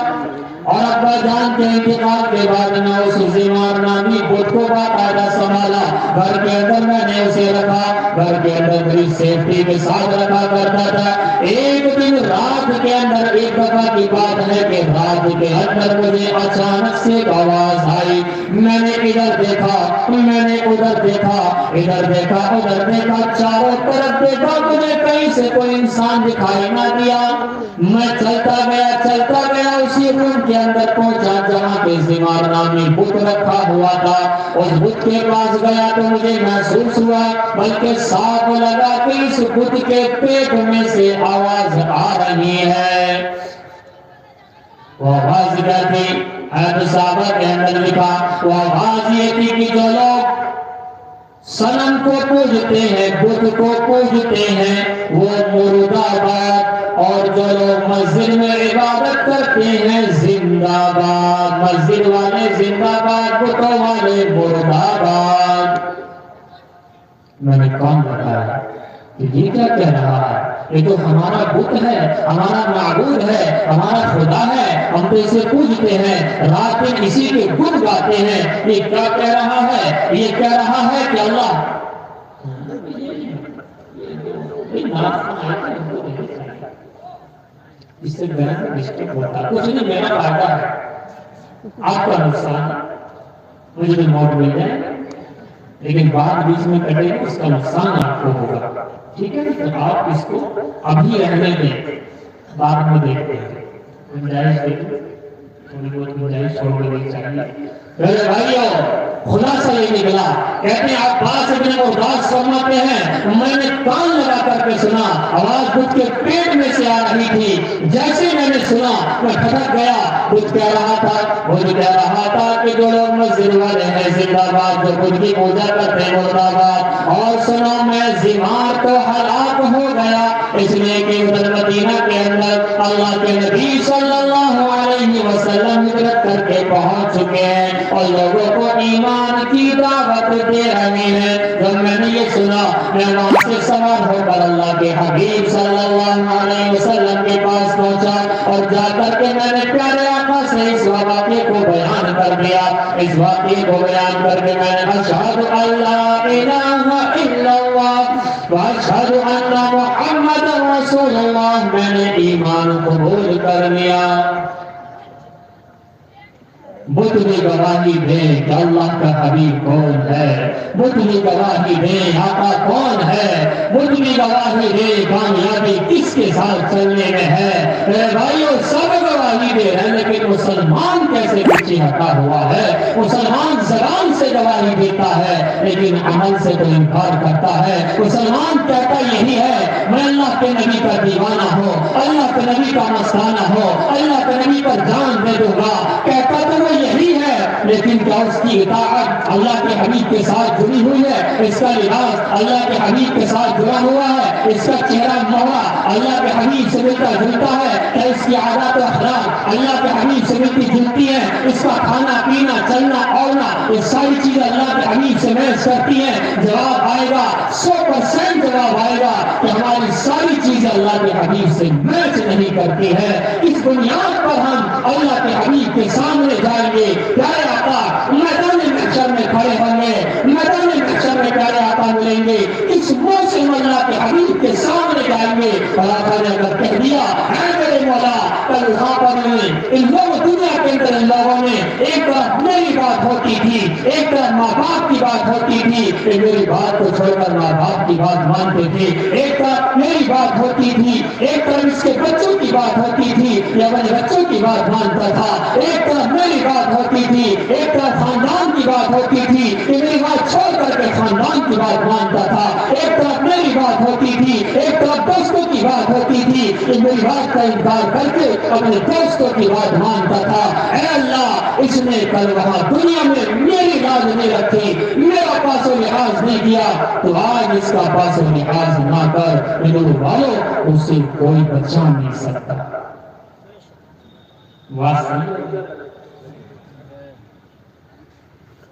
اور ابا جان کے انتقال کے بعد میں اس زمار نامی بت کو باقاعدہ سنبھالا. گھر کے اندر میں نے اسے رکھا، گھر کے اندر میری سیفٹی کے ساتھ رکھا کرتا تھا. ایک دن رات کے اندر ایک دفعہ کی بات ہے کہ رات کے اندر مجھے اچانک سے آواز آئی. میں نے ادھر دیکھا، میں نے ادھر دیکھا، ادھر دیکھا، ادھر دیکھا، چاروں طرف دیکھا، مجھے کہیں سے کوئی انسان دکھائی نہ دیا. میں چلتا گیا اسی روم کے اندر پہنچا جہاں پہ زمار نامی بت رکھا ہوا تھا. اس بت کے پاس گیا تو مجھے محسوس ہوا، بلکہ صاف لگا کہ اس بت کے پیٹ میں سے آواز آ رہی ہے. وہ آواز کیا تھی؟ حضرت صحابہ کے اندر لکھا وہ آواز یہ تھی کہ جو لوگ صنم کو پوجتے ہیں، بت کو پوجتے ہیں، وہ مرد آباد، اور جو لوگ مسجد میں عبادت کرتے ہیں زندہ باد. مسجد والے زندہ باد، بتوں والے مرد آباد. میں نے کون بتایا کہ یہ کیا کہہ رہا ہے؟ یہ تو ہمارا بت ہے، ہمارا معبود ہے، ہمارا خدا ہے، ہم تو اسے پوجتے ہیں، رات میں اسی کے گن گاتے ہیں. یہ کیا کہہ رہا ہے؟ یہ کہہ رہا ہے کہ اللہ اس سے میرا مسٹیک ہوتا ہے، کچھ نہیں، میرا فائدہ ہے، آپ کا نقصان، مجھے بھی موت مل جائے لیکن بات بیچ میں کٹے گی، اس کا نقصان آپ کو ہوگا. ٹھیک ہے، تو آپ اس کو ابھی رہنے دیں، بعد میں دیکھتے ہیں. گنجائش دیکھیں، تھوڑی بہت گنجائش چھوڑ دینی چاہیے. میرے بھائیوں، خلاصہ یہ نکلا. کہتے ہیں عباس ابن مرداس فرماتے ہیں میں نے کان لگا کر کے سنا، آواز بت کے پیٹ میں سے آ رہی تھی. جیسے میں نے سنا میں کھٹک گیا. بت کہہ رہا تھا، بت کہہ رہا تھا کہ جو لوگ مسجد والے ہیں زندہ باد، جو بت کی پوجا کرتے ہیں مرد آباد. اور سنا میں زمار تو ہلاک ہو گیا، اس لیے کہ ادھر مدینہ کے اندر اللہ کے نبی صلی اللہ علیہ وسلم ہجرت کر کے پہنچ چکے ہیں اور لوگوں کو ایمان کی دعوت دے رہے ہیں. جب میں نے یہ سنا میں وہاں سے سوار ہو کر اللہ کے حبیب صلی اللہ علیہ وسلم کے پاس پہنچا اور جا کر کے میں نے پیارے آقا سے اس واقعے کو بیان کر دیا. اس واقعے کو بیان کر کے میں نے اشہد اللہ الہ الا اللہ واشہد ان محمد رسول اللہ، میں نے ایمان قبول کر لیا. بت بھی گواہی دے کہ اللہ کا حبیب کون ہے، بت بھی گواہی دے آقا کون ہے، بت بھی گواہی دے کامیابی کس کے ساتھ چلنے میں ہے. میرے بھائیوں سب گواہی دے رہے ہیں لیکن مسلمان کیسے پیچھے ہٹا ہوا ہے؟ مسلمان زبان سے گواہی دیتا ہے لیکن عمل سے تو انکار کرتا ہے. مسلمان کہتا یہی ہے میں اللہ کے نبی کا دیوانہ ہوں، اللہ کے نبی کا مستانہ ہوں، اللہ کے نبی پر جان دے دوں گا. کہتا تو وہ یہی ہے لیکن کیا اس کی اطاعت اللہ کے حبیب کے ساتھ جڑی ہوئی ہے؟ اس کا لباس اللہ کے حبیب کے ساتھ جڑا ہوا ہے؟ اس کا چہرہ مہرا اللہ کے حبیب سے ملتا جلتا ہے؟ کیا اس کی عادات و اخلاق اللہ کے حبیب سے ملتی جلتی ہے؟ اس کا کھانا پینا چلنا اوڑنا یہ ساری چیزیں اللہ کے حبیب سے میچ کرتی ہیں؟ جواب آئے گا 100% جواب آئے گا کہ ہماری ساری چیزیں اللہ کے حبیب سے میچ نہیں کرتی ہے. اس بنیاد پر ہم اللہ کے حبیب کے سامنے جائیں گے. پیارے آقا میدان محشر میں کھڑے ہوں گے، میدان محشر میں پیارے آقا ملیں گے. اس منہ سے اللہ کے حبیب کے سامنے جائیں گے اور آقا نے اگر کہہ دیا اے میرے بات ہوتی تھی کہ میری بات کو چھوڑ کر ماں باپ کی بات مانتے تھے، ایک طرف میری بات ہوتی تھی، ایک طرف اس کے بچوں کی بات ہوتی تھی یا اپنے بچوں کی بات مانتا تھا، ایک طرف میری بات ہوتی تھی، ایک طرف خاندان کی بات ہوتی تھی کہ میری بات چھوڑ کر کے خاندان کی بات مانتا تھا، ایک طرف میری بات ہوتی تھی، ایک طرف دوستوں کی بات ہوتی تھی کہ میری بات کا انکار کر کے اپنے دوستوں کی بات مانتا تھا۔ اے اللہ، اس نے کل وہاں دنیا میں میری راز نہیں رکھی، میرا پاس و لحاظ نہیں کیا، تو آج اس کا پاس و لحاظ نہ کر میرے والوں، اسے کوئی بچا نہیں سکتا۔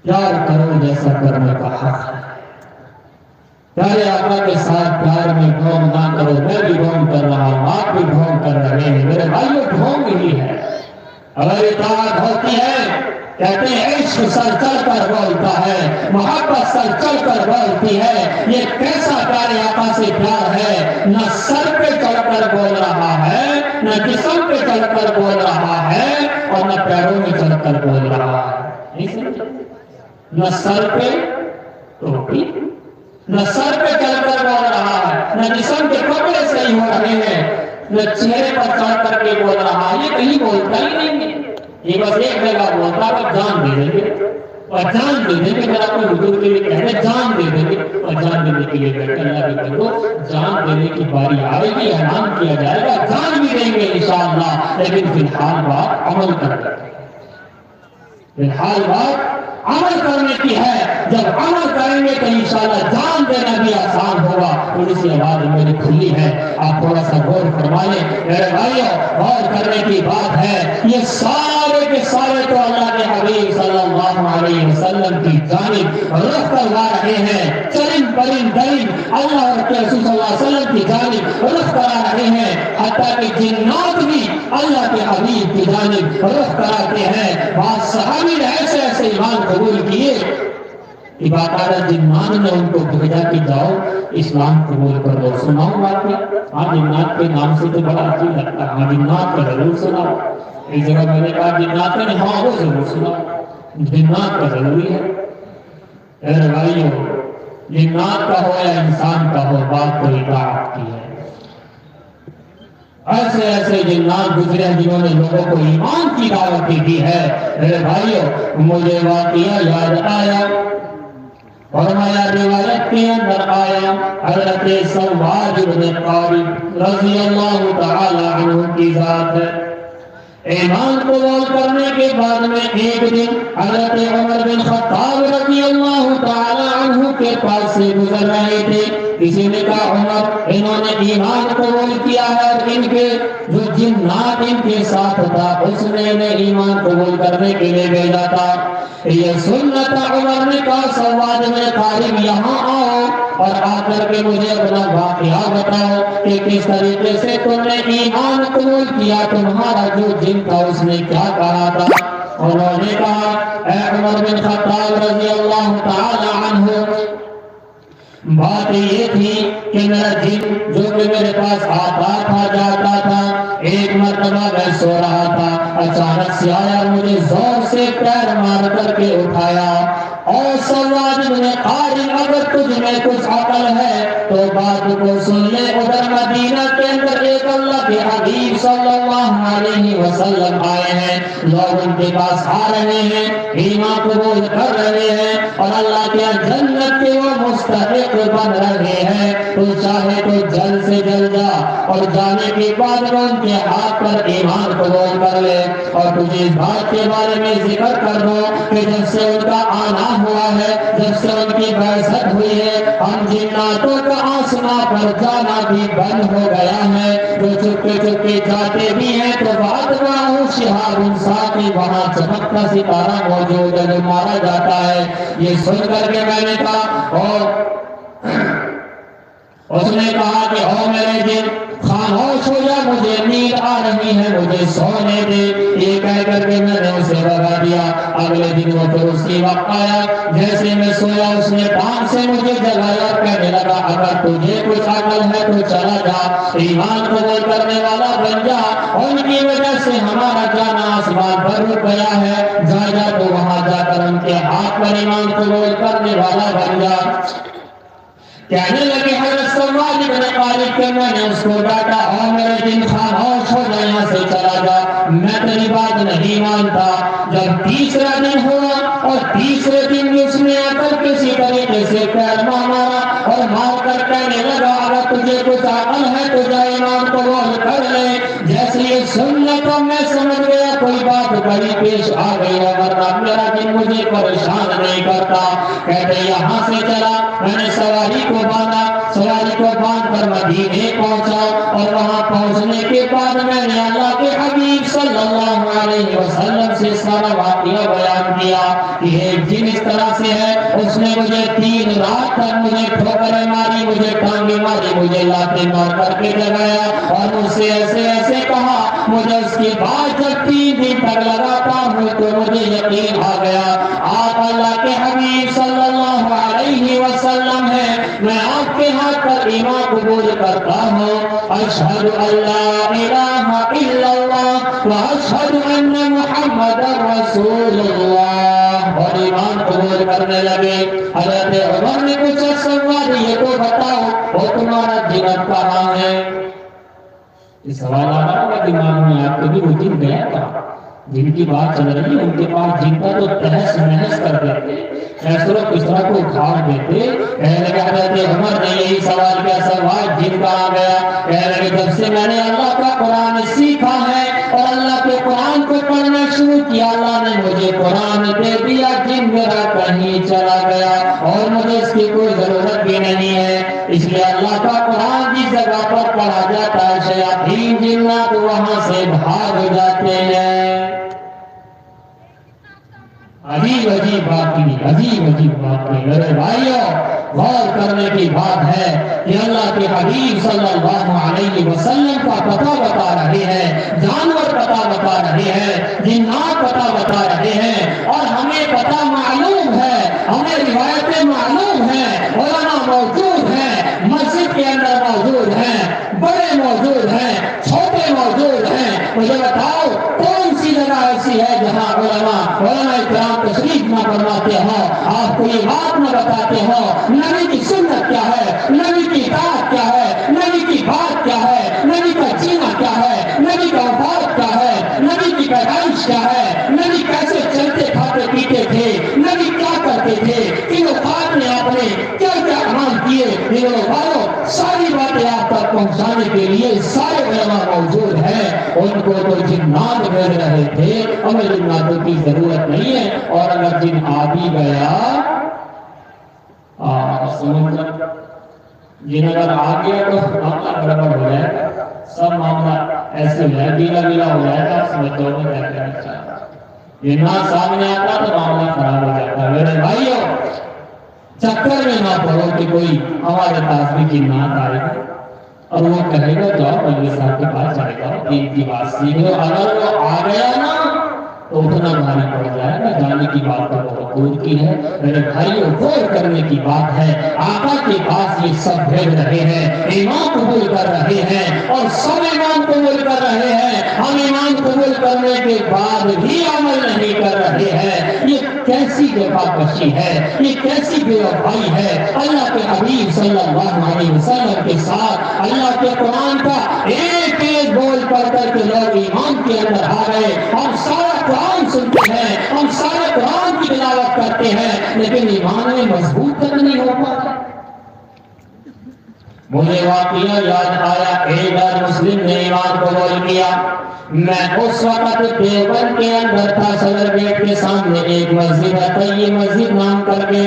پیار کرو جیسا کرنے کا حق ہے۔ پیارے آقا کے ساتھ پیار میں ڈھونگ نہ کرو، میں بھی ڈھونگ کر رہا ہوں، آپ بھی ڈھونگ کر رہے ہیں، میرے بھائیوں ڈھونگ ہی ہے۔ اگر اطاعت ہوتی ہے، کہتے ہیں عشق سر چڑھ کر بولتا ہے، محبت سر چڑھ کر بولتی ہے۔ یہ کیسا پیارے آقا سے پیار ہے، نہ سر پہ چڑھ کر بول رہا ہے، نہ جسم پہ چڑھ کر بول رہا ہے، اور نہ پیروں میں چڑھ کر بول رہا ہے۔ نہ سر پہ ٹوپی، نہ سر پہ چڑھ کر بول رہا ہے، نہ جسم کے کپڑے صحیح ہو رہے ہیں، نہ چہرے پر چڑھ کر کے بول رہا ہے۔ یہ کہیں بولتا ہی نہیں ہے، یہ بس ایک جگہ بولتا ہے، اور جان دے دیں گے، اور جان دے دیں گے۔ میرا کوئی حضور کے لیے کہہ رہے جان دے دیں گے، اور جان دینے کے لیے بیٹھے اللہ کے بندو، جان دینے کی باری آئے گی، اعلان کیا جائے گا، جان بھی دیں گے انشاءاللہ، لیکن فی الحال بات عمل کرنے کی ہے۔ فی الحال بات عمل کرنے کی ہے۔ جب عمل کریں گے تو انشاءاللہ جان دینا بھی آسان ہوگا۔ تھوڑی سی آواز میری کھلی ہے، آپ تھوڑا سا غور فرما لیں میرے بھائیوں۔ غور کرنے کی بات ہے، یہ سارے کے سارے تو اللہ کے حبیب صلی اللہ علیہ وسلم کی جانب رخ کروا رہے ہیں، چرند پرند درند اللہ اور کے رسول صلی اللہ علیہ وسلم کی جانب رخ کرا رہے ہیں، حتیٰ کہ جنات بھی اللہ کے حبیب کی جانب رخ کراتے ہیں۔ بعض صحابی نے ایسے ایسے ایمان قبول کیے کہ باقاعدہ جنات نے ان کو بھیجا کہ جاؤ اسلام قبول کر لو۔ سناؤں بات کیا؟ ہاں جنات کے نام سے تو بڑا عجیب لگتا ہے، ہاں جنات کا ضرور سناؤ۔ ایک جگہ میں نے کہا جنات نے، ہاں وہ ضرور سناؤ، جنات کا ضروری ہے۔ اے بھائیو، جنات کا ہو یا انسان کا ہو، بات تو اطاعت کی ہے۔ ایسے ایسے جنات گزرے ہیں جنہوں نے لوگوں کو ایمان کی دعوت دی ہے۔ میرے بھائیو، مجھے واقعہ یاد آیا، فرمایا روایت کے اندر آیا، حضرت سواد بن قارب رضی اللہ تعالی عنہ کی ذات ہے۔ ایمان قبول کرنے کے بعد میں ایک دن حضرت عمر بن خطاب رضی اللہ تعالی عنہ کے پاس سے گزر رہے تھے۔ کسی نے کہا عمر، انہوں نے ایمان قبول کیا ہے، اور ان کے جو جنات ان کے ساتھ تھا اس نے انہیں ایمان قبول کرنے کے لیے بھیجا تھا۔ یہ سنت عمر نے کہا سواد بن قارب یہاں آؤ اور آ کر کے مجھے اپنا واقعہ بتاؤ کہ کس طریقے سے تم نے ایمان قبول کیا، تمہارا جو جن تھا اس نے کیا کہا تھا۔ انہوں نے کہا اے عمر بن خطاب رضی اللہ تعالی عنہ، بات یہ تھی کہ میرا جن جو کہ میرے پاس آتا تھا جاتا تھا، ایک مرتبہ میں سو رہا تھا، اچانک سے آیا، مجھے زور سے پیر مار کر کے اٹھایا۔ اور سواد بن قارب، اگر تجھ میں کچھ عقل ہے تو بات کو سن لے، ادھر مدینہ کے اندر ایک اللہ کے حبیب صلی اللہ علیہ وسلم آئے ہیں، لوگ ان کے پاس آ رہے ہیں، ایمان قبول کر رہے ہیں، اور اللہ کے جنت کے وہ مستحق بن رہے ہیں، تو چاہے تو جلد سے جلد جا، اور جانے کے بعد ان کے ہاتھ پر ایمان قبول کر لے، اور تجھے اس بات کے بارے میں ذکر کر دو کہ جب سے ان کا آنا ہوا ہے، جب سے ان کی بعثت ہوئی ہے، ہم جناتوں کا آسمان پر جانا بھی بند ہو گیا ہے، جو چپکے چپکے جاتے بھی ہیں تو بات واہو شہاب انسان وہاں چمکتا ستارہ موجود ہے جو مارا جاتا ہے۔ یہ سن کر کے میں نے کہا، اور اس نے کہا کہ او میرے جن، خاموش ہو جا، مجھے نیند آ رہی ہے، مجھے سونے دے۔ یہ کہہ کر کے میں نے اسے بھگا دیا۔ اگلے دن وہ پھر اسی وقت آیا، جیسے میں سویا اس نے ٹانگ سے مجھے جگایا، کہنے لگا اگر تجھے کچھ عقل ہے تو چلا جا، ایمان قبول کرنے والا بن جا، ان کی وجہ سے ہمارا جانا آسمان پر رک گیا ہے، جا جا تو وہاں جا کر ان کے ہاتھ پر ایمان قبول کرنے والا بن جا۔ کہنے لگے حضرت سواد بن خالد کہ میں نے اس کو ڈانٹا، اور میرے دن خاموش ہو جا، یہاں سے چلا جا، میں تیری بات نہیں مانتا۔ جب تیسرا دن ہوا اور تیسرے دن بھی اس نے آ کر کسی طریقے سے کلمہ مارا اور مار کر کہنے لگا اگر تجھے کچھ عقل ہے تو جا ایمان قبول کر لے۔ جیسے یہ سننا تو میں سمجھ گیا کوئی بات بڑی پیش آ گئی ہے، ورنہ میرا دن مجھے پریشان نہیں کرتا۔ کہتے یہاں سے چلا، میں نے سواری کو باندھا، سواری کو باندھ کر مدینے پہنچا، اور وہاں پہنچنے کے بعد میں نے اللہ کے حبیب صلی اللہ علیہ وسلم سے سارا واقعہ بیان کیا کہ ایک دن اس طرح سے ہے، اس نے مجھے 3 رات تک مجھے ٹھوکریں ماری، مجھے ٹانگیں ماری، مجھے لاتیں مار کر کے جگایا اور مجھ سے ایسے ایسے کہا۔ مجھے اس کے بعد جب 3 دن تک لگاتا ہوں تو مجھے یقین آ گیا آپ اللہ کے حبیب صلی اللہ علیہ وسلم ہیں، میں آپ کے ہاتھ پر ایمان قبول کرتا ہوں، اشہد ان لا الہ الا اللہ و اشہد ان محمد رسول اللہ، اور ایمان قبول کرنے لگے۔ حضرت عمر نے پوچھا سواد یہ تو بتاؤ وہ تمہارا جنت کہاں ہے؟ یہ سوال آ رہا ہے دماغ میں آپ کبھی وہ دن گیا تھا جن کی بات چل رہی ہے، ان کے پاس جن کا تو تہس نہس کر دیتے، ایسرو کسرا کو اکھاڑ دیتے۔ کہنے لگے حضرت عمر نے یہی سوال کیا سوال جن کا آ گیا؟ کہنے لگے جب سے میں نے اللہ کا قرآن سیکھا ہے اور اللہ کے قرآن کو پڑھنا شروع کیا، اللہ نے مجھے قرآن دے دیا، جن میرا کہیں چلا گیا اور مجھے اس کی کوئی ضرورت بھی نہیں ہے، اس لیے اللہ کا قرآن جس جگہ پر پڑھا جاتا ہے شیاطین جنات وہاں سے بھاگ جاتے ہیں۔ عجیب عجیب بات کی، عجیب عجیب بات کی میرے بھائیوں، غور کرنے کی بات ہے کہ اللہ کے حبیب صلی اللہ علیہ وسلم کا پتہ بتا رہے ہیں، جانور پتہ بتا رہے ہیں، جنات پتہ بتا رہے ہیں، اور ہمیں پتہ معلوم ہے، ہمیں روایتیں معلوم ہیں، علماء موجود ہیں، مسجد کے اندر موجود ہیں، بڑے موجود ہیں، چھوٹے موجود ہیں۔ مجھے بتاؤ کون سی جگہ ایسی ہے جہاں علماء اکرام تشریف نہ فرماتے ہوں، آپ کو یہ بات نہ بتاتے ہوں نبی کی سنت کیا ہے، نبی کی اطاعت کیا ہے، نبی کی بات کیا ہے، نبی کا جینا کیا ہے، نبی کا وفات کیا ہے، نبی کی پیدائش کیا ہے، نبی کیسے چلتے کھاتے پیتے تھے، نبی کیا کرتے تھے، کہ وفات میں آپ نے کیا کیا عمل کیے، میرے بھائیوں ساری باتیں آپ تک پہنچانے کے لیے سارے علماء موجود ہیں۔ ان کو تو جنات بھیج رہے تھے، ہمیں جناتوں کی ضرورت نہیں ہے، اور اگر جن آ بھی گیا سمجھ جن اگر آ گیا تو معاملہ گڑبڑ ہو جائے گا، سب معاملہ ایسے ہو جائے گیلا گیلا ہو جائے گا، سمجھو میں کیا کہنا چاہتا ہوں۔ جنات سامنے آتا تو معاملہ خراب ہو جاتا ہے۔ میرے بھائیوں چکر میں نہ پڑو کہ کوئی ہمارے پاس بھی جنات آئے گا اور وہ کہے گا جاؤ مولوی صاحب کے پاس جائے گا دین کی بات سیکھو، اگر وہ آ گیا نا تو اتنا بھاری پڑ جائے گا، جانے کی بات تو بہت دور کی ہے۔ میرے بھائیوں غور کرنے کی بات ہے، آقا کے پاس یہ سب بھیج رہے ہیں، ایمان قبول کر رہے ہیں، اور سب ایمان قبول کر رہے ہیں، ہم ایمان قبول کرنے کے بعد بھی عمل نہیں کر رہے ہیں۔ یہ کیسی جفا کشی ہے، یہ کیسی بے وفائی ہے اللہ کے حبیب صلی اللہ علیہ وسلم کے ساتھ۔ اللہ کے قرآن کا ایک ایک بول پڑھ کر کے لوگ ایمان کے اندر آ گئے۔ ہم سارا قرآن سنتے ہیں، ہم سارے قرآن کی تلاوت کرتے ہیں، لیکن ایمان میں مضبوط تک نہیں ہو پاتا۔ مجھے واقعہ یاد آیا، ایک بار مسلم نے ایمان قبول کیا، میں اس وقت دیوبند کے اندر تھا، صدر گیٹ کے سامنے ایک مسجد ہے طیب مسجد نام کر کے،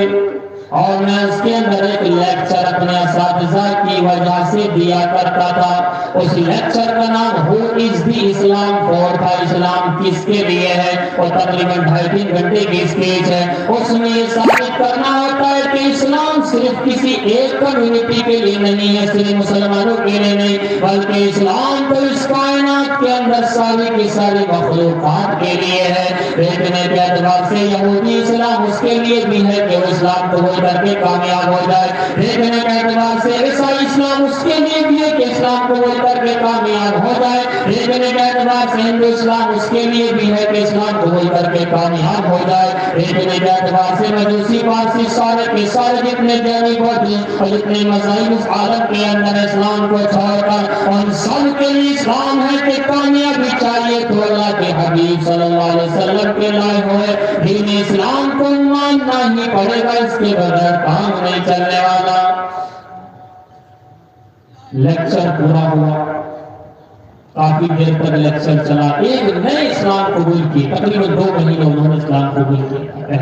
اور میں اس کے اندر ایک لیکچر اپنے اساتذہ کی وجہ سے دیا کرتا تھا۔ اس لیکچر کا نام ہو از دی اسلام فور تھا، اسلام کس کے لیے ہے، اور تقریباً 2.5-3 گھنٹے کی اسپیچ ہے۔ اس میں یہ ثابت کرنا ہوتا ہے کہ اسلام صرف کسی ایک کمیونٹی کے لیے نہیں ہے، صرف مسلمانوں کے لیے نہیں، بلکہ اسلام تو اس کائنات کے اندر ساری کی ساری مخلوقات کے لیے ہے۔ دیکھنے کے اعتبار سے یہودی اسلام اس کے لیے بھی ہے کہ وہ اسلام قبول کر کے کامیاب ہو جائے، دیکھنے کے اعتبار سے عیسائی اسلام اس کے لیے بھی ہے کہ اسلام قبول کر کے کامیاب ہو جائے، دیکھنے کے اعتبار سے ہندو اسلام اس کے لیے بھی ہے کہ اسلام قبول کر کے کامیاب ہو جائے، دیکھنے کے اعتبار سے مجوسی پارسی سارے کے سارے جتنے جینی بودھ اور جتنے مذاہب اس عالم کے اندر اسلام کو چھوڑ کر ان سب کے لیے اسلام ہے کہ کامیابی چاہیے تو اللہ کے حبیب صلی اللہ علیہ وسلم کے لائے ہوئے دین اسلام کو ماننا ہی پڑے گا، اس کے بغیر کام نہیں چلنے والا۔ لیکچر پورا ہوا، کافی دیر تک لیکچر چلا، ایک نئے اسلام قبول کیے، تقریباً 2 مہینے انہوں نے اسلام قبول کیا،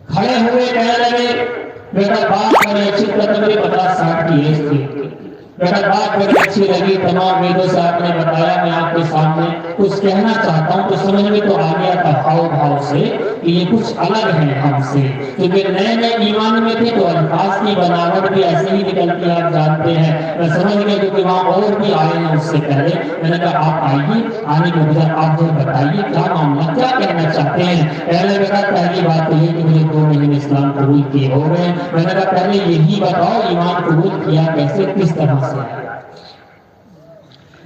کھڑے ہوئے کہنے لگے بیٹا بات بڑی اچھی، تقریباً 50-60 کی ایج تھی، بیٹا بات بڑی اچھی لگی، تمام ویدوں سے آپ نے بتایا، میں آپ کے سامنے کچھ کہنا چاہتا ہوں، تو سمجھ میں تو آ گیا تھا ہاؤ بھاؤ سے کہ یہ کچھ الگ ہے ہم سے، کیونکہ نئے نئے ایمان میں تھے تو الفاظ کی بناوٹ بھی ایسے ہی نکلتی آپ جانتے ہیں، میں سمجھ گیا کیونکہ وہاں اور بھی آئے ہیں اس سے پہلے، میں نے کہا آپ آئیے، آنے کے بعد آپ جو بتائیے کیا معاملہ، کیا کہنا چاہتے ہیں۔ پہلے بیٹا پہلی بات تو یہ کہ مجھے 2 مہینے اسلام قبول کیے ہو گئے، میں نے کہا پہلے یہی بتاؤ ایمان قبول کیا کیسے، کس طرح سے۔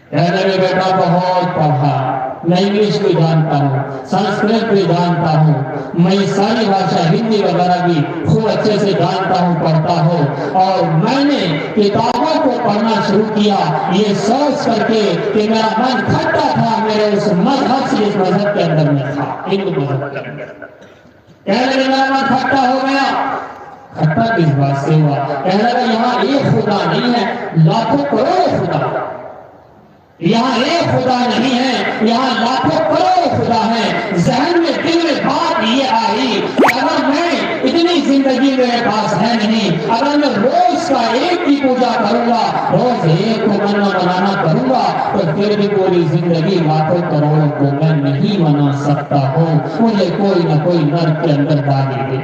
کہنے میں بیٹا بہت پڑھا، میں انگلش بھی جانتا ہوں، سنسکرت بھی جانتا ہوں، میں ساری بھاشا ہندی وغیرہ بھی خوب اچھے سے جانتا ہوں، پڑھتا ہوں، اور میں نے کتابوں کو پڑھنا شروع کیا یہ سوچ کر کے کہ میرا من کھٹا تھا میرے اس مذہب سے، اس مذہب کے اندر میں تھا، ہندو مذہب کے اندر۔ کہنے میں میرا من کھٹا ہو گیا، کھٹا کس بات سے ہوا؟ کہنے لگا یہاں ایک خدا نہیں ہے، لاکھوں کروڑوں خدا، یہاں ایک خدا نہیں ہے، یہاں لاکھوں کروڑوں خدا ہے۔ ذہن میں دل میں بات یہ آئی کہ اگر میں اتنی زندگی میرے پاس ہے نہیں، اگر میں روز کا ایک کی پوجا کروں گا، روز ایک کو منانا کروں گا، تو پھر بھی پوری زندگی لاکھوں کروڑوں کو میں نہیں منا سکتا ہوں، مجھے کوئی نہ کوئی نر کے اندر ڈالے گی۔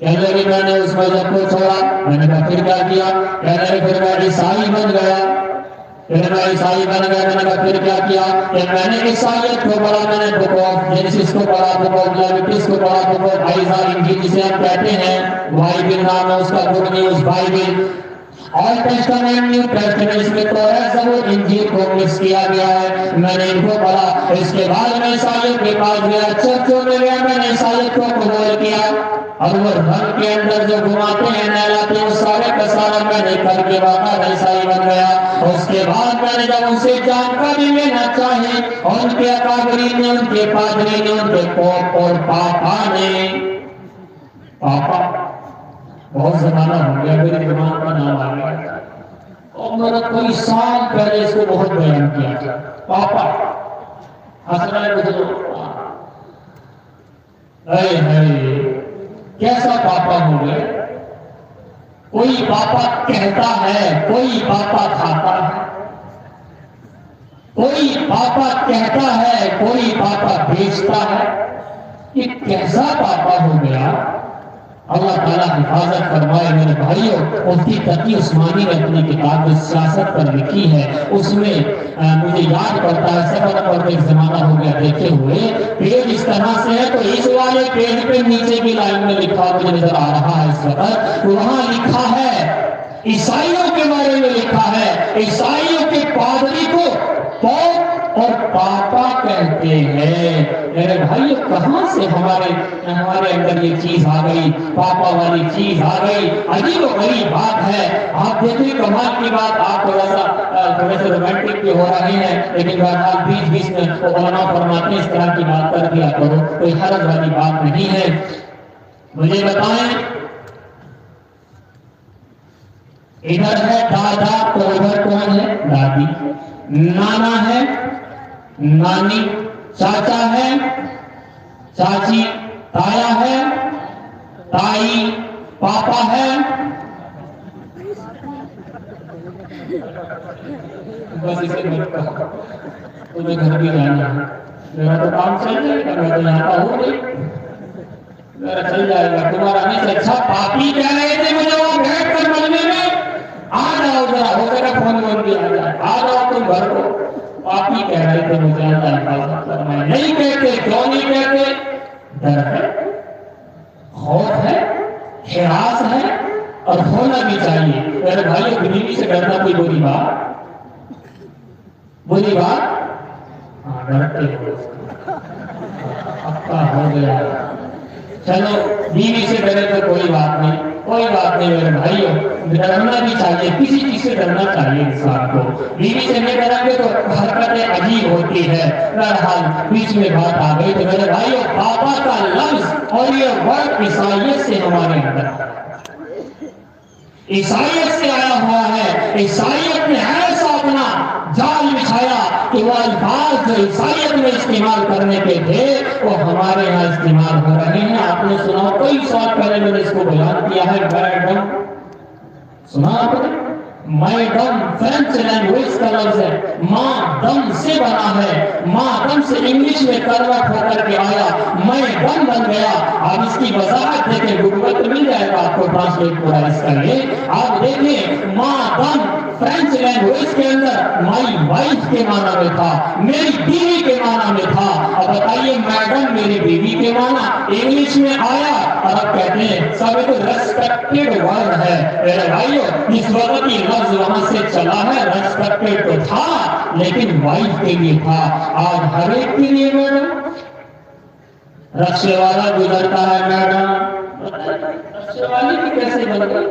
کہنے لگے میں نے اس مذہب کو چھوڑا، میں نے کہا پھر کیا کیا؟ کہنے لگے پھر میں عیسائی بن گیا، پھر میں عیسائی بن گیا، میں نے کہا پھر کیا کیا؟ کہ میں نے عیسائیت کو پڑھا، میں نے بک آف جینیسس کو پڑھا، بک آف لیویٹس کو پڑھا، بک آف آئیزیہ، انجیل جسے ہم کہتے ہیں، بائبل نام ہے اس کا، گڈ نیوز بائبل، آل ٹیسٹمنٹ، نیو ٹیسٹمنٹ، اس میں تورات زبور انجیل کو مکس کیا گیا ہے، میں نے ان کو پڑھا۔ اس کے بعد میں عیسائیت کے پاس گیا، چرچوں میں گیا، میں نے عیسائیت کو قبول کیا، اور وہ رنگ کے اندر جو گھماتے ہیں نہلاتے ہیں، سارے کا سارا میں نے کر کے واقعہ عیسائی بن گیا۔ اس کے بعد میں نے جب ان سے جانکاری لینا چاہے، ان کے اکابرین نے، ان کے پادری نے، ان کے پوپ اور پاپا نے، پاپا بہت زمانہ ہو گیا میری زبان کا نام آ گیا، اور میں نے کئی سال پہلے اس کو بہت بیان کیا، پاپا حسن کیسا پاپا ہو گئے؟ کوئی پاپا کہتا ہے، کوئی پاپا کھاتا ہے، کوئی پاپا کہتا ہے، کوئی پاپا بیچتا ہے، یہ کیسا پاپا ہو گیا؟ اللہ تعالیٰ حفاظت فرمائے میرے بھائیوں۔ مفتی تقی عثمانی نے اپنی کتاب سیاست پر لکھی ہے، اس میں مجھے یاد پڑتا ہے، سفر پر ایک زمانہ ہو گیا دیکھے ہوئے، پیج اس طرح سے ہے تو اس والے پیج پہ نیچے کی لائن میں لکھا مجھے نظر آ رہا ہے اس وقت، وہاں لکھا ہے عیسائیوں کے بارے میں لکھا ہے، عیسائیوں کے پادری کو پوپ اور پاپا کہتے ہیں۔ میرے بھائی کہاں سے ہمارے اندر یہ چیز آ گئی، پاپا والی چیز آ گئی، عجیب و غریب بات ہے۔ آپ دیکھیں کمال کی بات، آپ تھوڑے سے رومانٹک بھی ہو رہے ہیں، لیکن بہرحال بیچ بیچ میں علماء فرماتے ہیں اس طرح کی بات کر دیا کرو، کوئی حرج والی بات نہیں ہے۔ مجھے بتائیں ادھر ہے دادا تو ادھر کون ہے؟ دادی، نانا ہے، نانی، چاچا ہے، چاچی، تایا ہے، تائی، پاپا ہے، بس اسے مت کہو تمہیں گھر بھی جانا ہے، میرا تو کام چل جائے گا، میں تو یہاں کا ہوں نہیں، میرا چل جائے گا، تمہارا آنے سے اچھا پاپی کہہ رہے تھے مجھے وہاں بیٹھ کر ملنے میں، آ جاؤ ذرا، ہو میرا فون بول دیا جائے، آ جاؤ تم گھر کو، پاپی کہہ رہے تھے مجھے اللہ حفاظت فرمائے، نہیں کہتے، کیوں نہیں کہتے؟ ڈر ہے، خوف ہے، ہراس ہے، اور ہونا بھی چاہیے۔ میرے بھائی بیوی سے ڈرنا کوئی بری بات؟ بری بات؟ ہاں ڈرتے ہو، پکا ہو گیا۔ چلو بیوی سے ڈرے تو کوئی بات نہیں، کوئی بات نہیں میرے بھائیو، ڈرنا بھی چاہیے، کسی چیز سے ڈرنا چاہیے انسان کو۔ بیوی سے نہیں ڈریں گے تو حرکتیں عجیب ہوتی ہے۔ بہرحال بیچ میں بات آ گئی تو میرے بھائیو، پاپا کا لفظ اور یہ ورڈ عیسائیت سے ہمارے اندر، عیسائیت سے آیا ہوا ہے۔ عیسائیت نے ایسا اپنا جال بچھایا کہ وہ الفاظ جو عیسائیت میں استعمال کرنے کے تھے وہ ہمارے یہاں استعمال ہو رہے ہیں۔ آپ نے سنا، کئی سال پہلے میں نے اس کو بیان کیا ہے، میڈم، سنا آپ نے؟ میڈم فرینچ لینگویج کا لفظ ہے، ماں دم سے بنا ہے، ماں دم سے انگلش میں کنورٹ ہو کر کے آیا، میں دم بن گیا۔ آپ اس کی وضاحت دیکھیں، گوگل پہ مل جائے گا آپ کو ٹرانسلیٹ پورا اس کا، یہ آپ دیکھیں، ماں دم فرینچ لینگویج کے اندر مائی وائف کے معنی میں تھا، میری بیوی کے معنی میں تھا۔ اب بتائیے میڈم میری بیوی کے معنی انگلش میں آیا، اور اب کہتے ہیں سب تو ریسپیکٹڈ ورڈ ہے۔ میرے بھائیو، اس وقت یہ لفظ وہاں سے چلا ہے، ریسپیکٹڈ تو تھا لیکن وائف کے لیے تھا، آج ہر ایک کے لیے میڈم۔ رکشے والا گزرتا ہے میڈم، رکشے والی کی کیسے بن گئی؟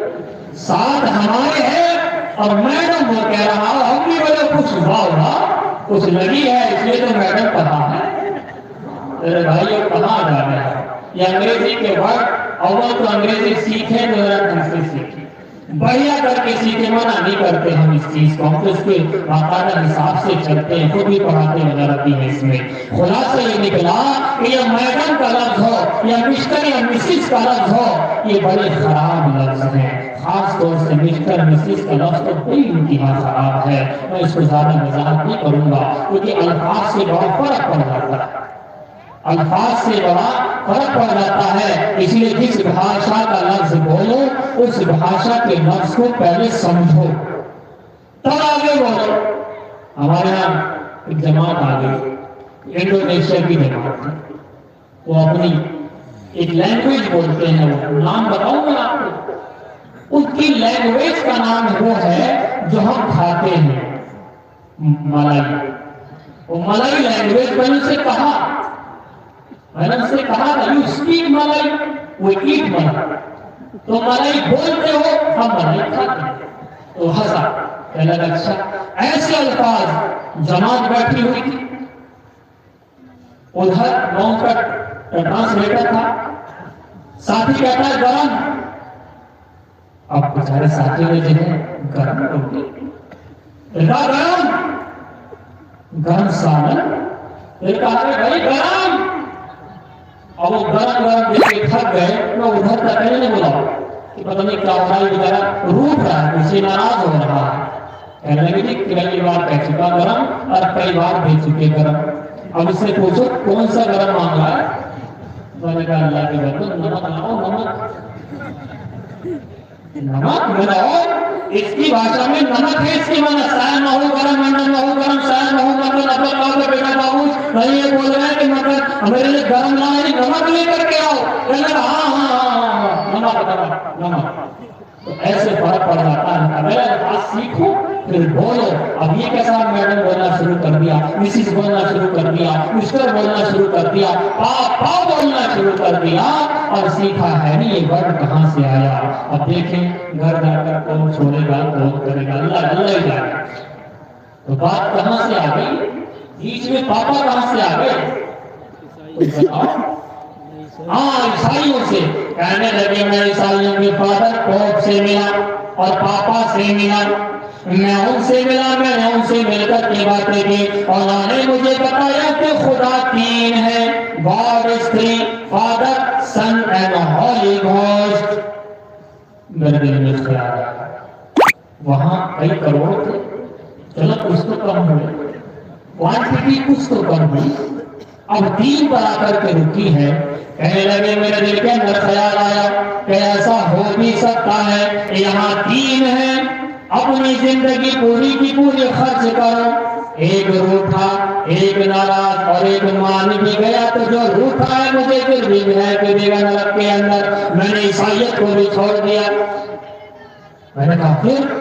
ساتھ ہمارے ہے اور میڈم وہ کہہ رہا، ہم بھی بولے کچھ ہوا ہوگا، کچھ لگی ہے اس لیے تو میڈم کہا ہے۔ میرے بھائیو کہاں جا رہے ہیں؟ یہ انگریزی کے ورڈ، اول تو انگریزی سیکھیں تو ذرا ڈھنگ سے سیکھیں، بڑھیا کر کے سیکھیں، منع نہیں کرتے ہم اس چیز کو، ہم تو اس کے باقاعدہ حساب سے چلتے ہیں، خود بھی پڑھاتے وغیرہ بھی ہیں۔ اس میں خلاصہ یہ نکلا کہ یہ میڈم کا لفظ ہو یا مسٹر یا مسز کا لفظ ہو، یہ بڑے خراب لفظ ہیں، خاص طور سے مسٹر مسز کا لفظ تو بڑی انتہا خراب ہے۔ میں اس کو زیادہ وضاحت نہیں کروں گا کیونکہ الفاظ سے بڑا فرق پڑ جاتا ہے، الفاظ سے بڑا فرق پڑ جاتا ہے، اس لیے جس بھاشا کا لفظ بولو اس بھاشا کے لفظ کو پہلے سمجھو تب آگے بولو۔ ہمارے یہاں ایک جماعت آ گئی، انڈونیشیا کی جماعت ہے، وہ اپنی ایک لینگویج بولتے ہیں، وہ نام بتاؤں میں آپ کو، ان کی لینگویج کا نام وہ ہے جو ہم کھاتے ہیں، ملائی۔ وہ ملائی لینگویج میں نے سے کہا، میں نے سے کہا یو اسپیک ملائی، وہ ایٹ ملائی، تو ملائی بولتے ہو، ہم ملائی کھاتے ہیں، تو ہنسا، کہنے لگا اچھا ایسے الفاظ۔ جماعت بیٹھی ہوئی تھی، ادھر نون کا ٹرانسلیٹر تھا، ساتھی کہتا ہے گرم، اب بیچارے ساتھی نے جو ہے گرم روٹی گرم گرم سالن، کہا بھائی گرم، اور وہ گرم گرم دیکھ کے تھک گئے، میں ادھر تک نہیں بولا کہ پتہ نہیں کیا ہو رہا ہے، بیچارہ روٹ رہا ہے، مجھ سے ناراض ہو رہا ہے، کہنے لگے جی کئی بار کہہ چکا گرم اور کئی بار بھیج چکے گرم، اب اس سے پوچھو کون سا گرم مانگ رہا ہے؟ میں نے کہا اللہ کے بندو نمک لاؤ، نمک نمک ملاؤ، اس کی بھاشا میں نمک ہے، اس کی معنی سایہ نہ ہو گرم، منڈن نہ ہو گرم، سایہ نہ ہو مطلب اپنے کہا کہ بیٹا باؤش میں یہ بول رہا ہے کہ مطلب میرے لیے گرم نہ ہے، نمک لے کر کے آؤ، کہنے لگا ہاں نمک نمک نمک۔ تو ایسے فرق پڑ جاتا ہے، اگر الفاظ سیکھو پھر بولو۔ اب یہ کیسا میڈم بولنا شروع کر دیا، مسز بولنا شروع کر دیا، مسٹر بولنا شروع کر دیا، پاپا بولنا شروع کر دیا، اور سیکھا ہے نہیں یہ ورڈ کہاں سے آیا۔ اب دیکھیں گھر جا کر کون چھوڑے گا کون کرے گا، اللہ اللہ ہی جانے۔ تو بات کہاں سے آ گئی، بیچ میں پاپا کہاں سے آ گئے؟ ہاں عیسائیوں سے، کہنے لگے میں عیسائیوں کے فادر پوپ سے ملا اور پاپا سے ملا، میں ان سے ملا، میں نے ان سے مل کر کے باتیں کی، اور انہوں نے مجھے بتایا کہ خدا تین ہے، God is three, Father, Son and Holy Ghost۔ میرے دل میں خیال آیا وہاں کئی کروڑ تھے، چلو کچھ تو کم ہوئے، کوانٹٹی کچھ تو کم ہوئی، اب 3 پر آ کر کے رکی ہے۔ کہنے لگے میرے دل کے اندر خیال آیا کہ ایسا ہو بھی سکتا ہے کہ یہاں 3 ہیں، اپنی زندگی پوری کی پوری خرچ کرو، ایک روٹھا، ایک ناراض اور ایک مان بھی گیا، تو جو روٹھا ہے مجھے پھر بھی ہے کہ دیگا نرک کے اندر، میں نے عیسائیت کو بھی چھوڑ دیا۔ میں نے کہا پھر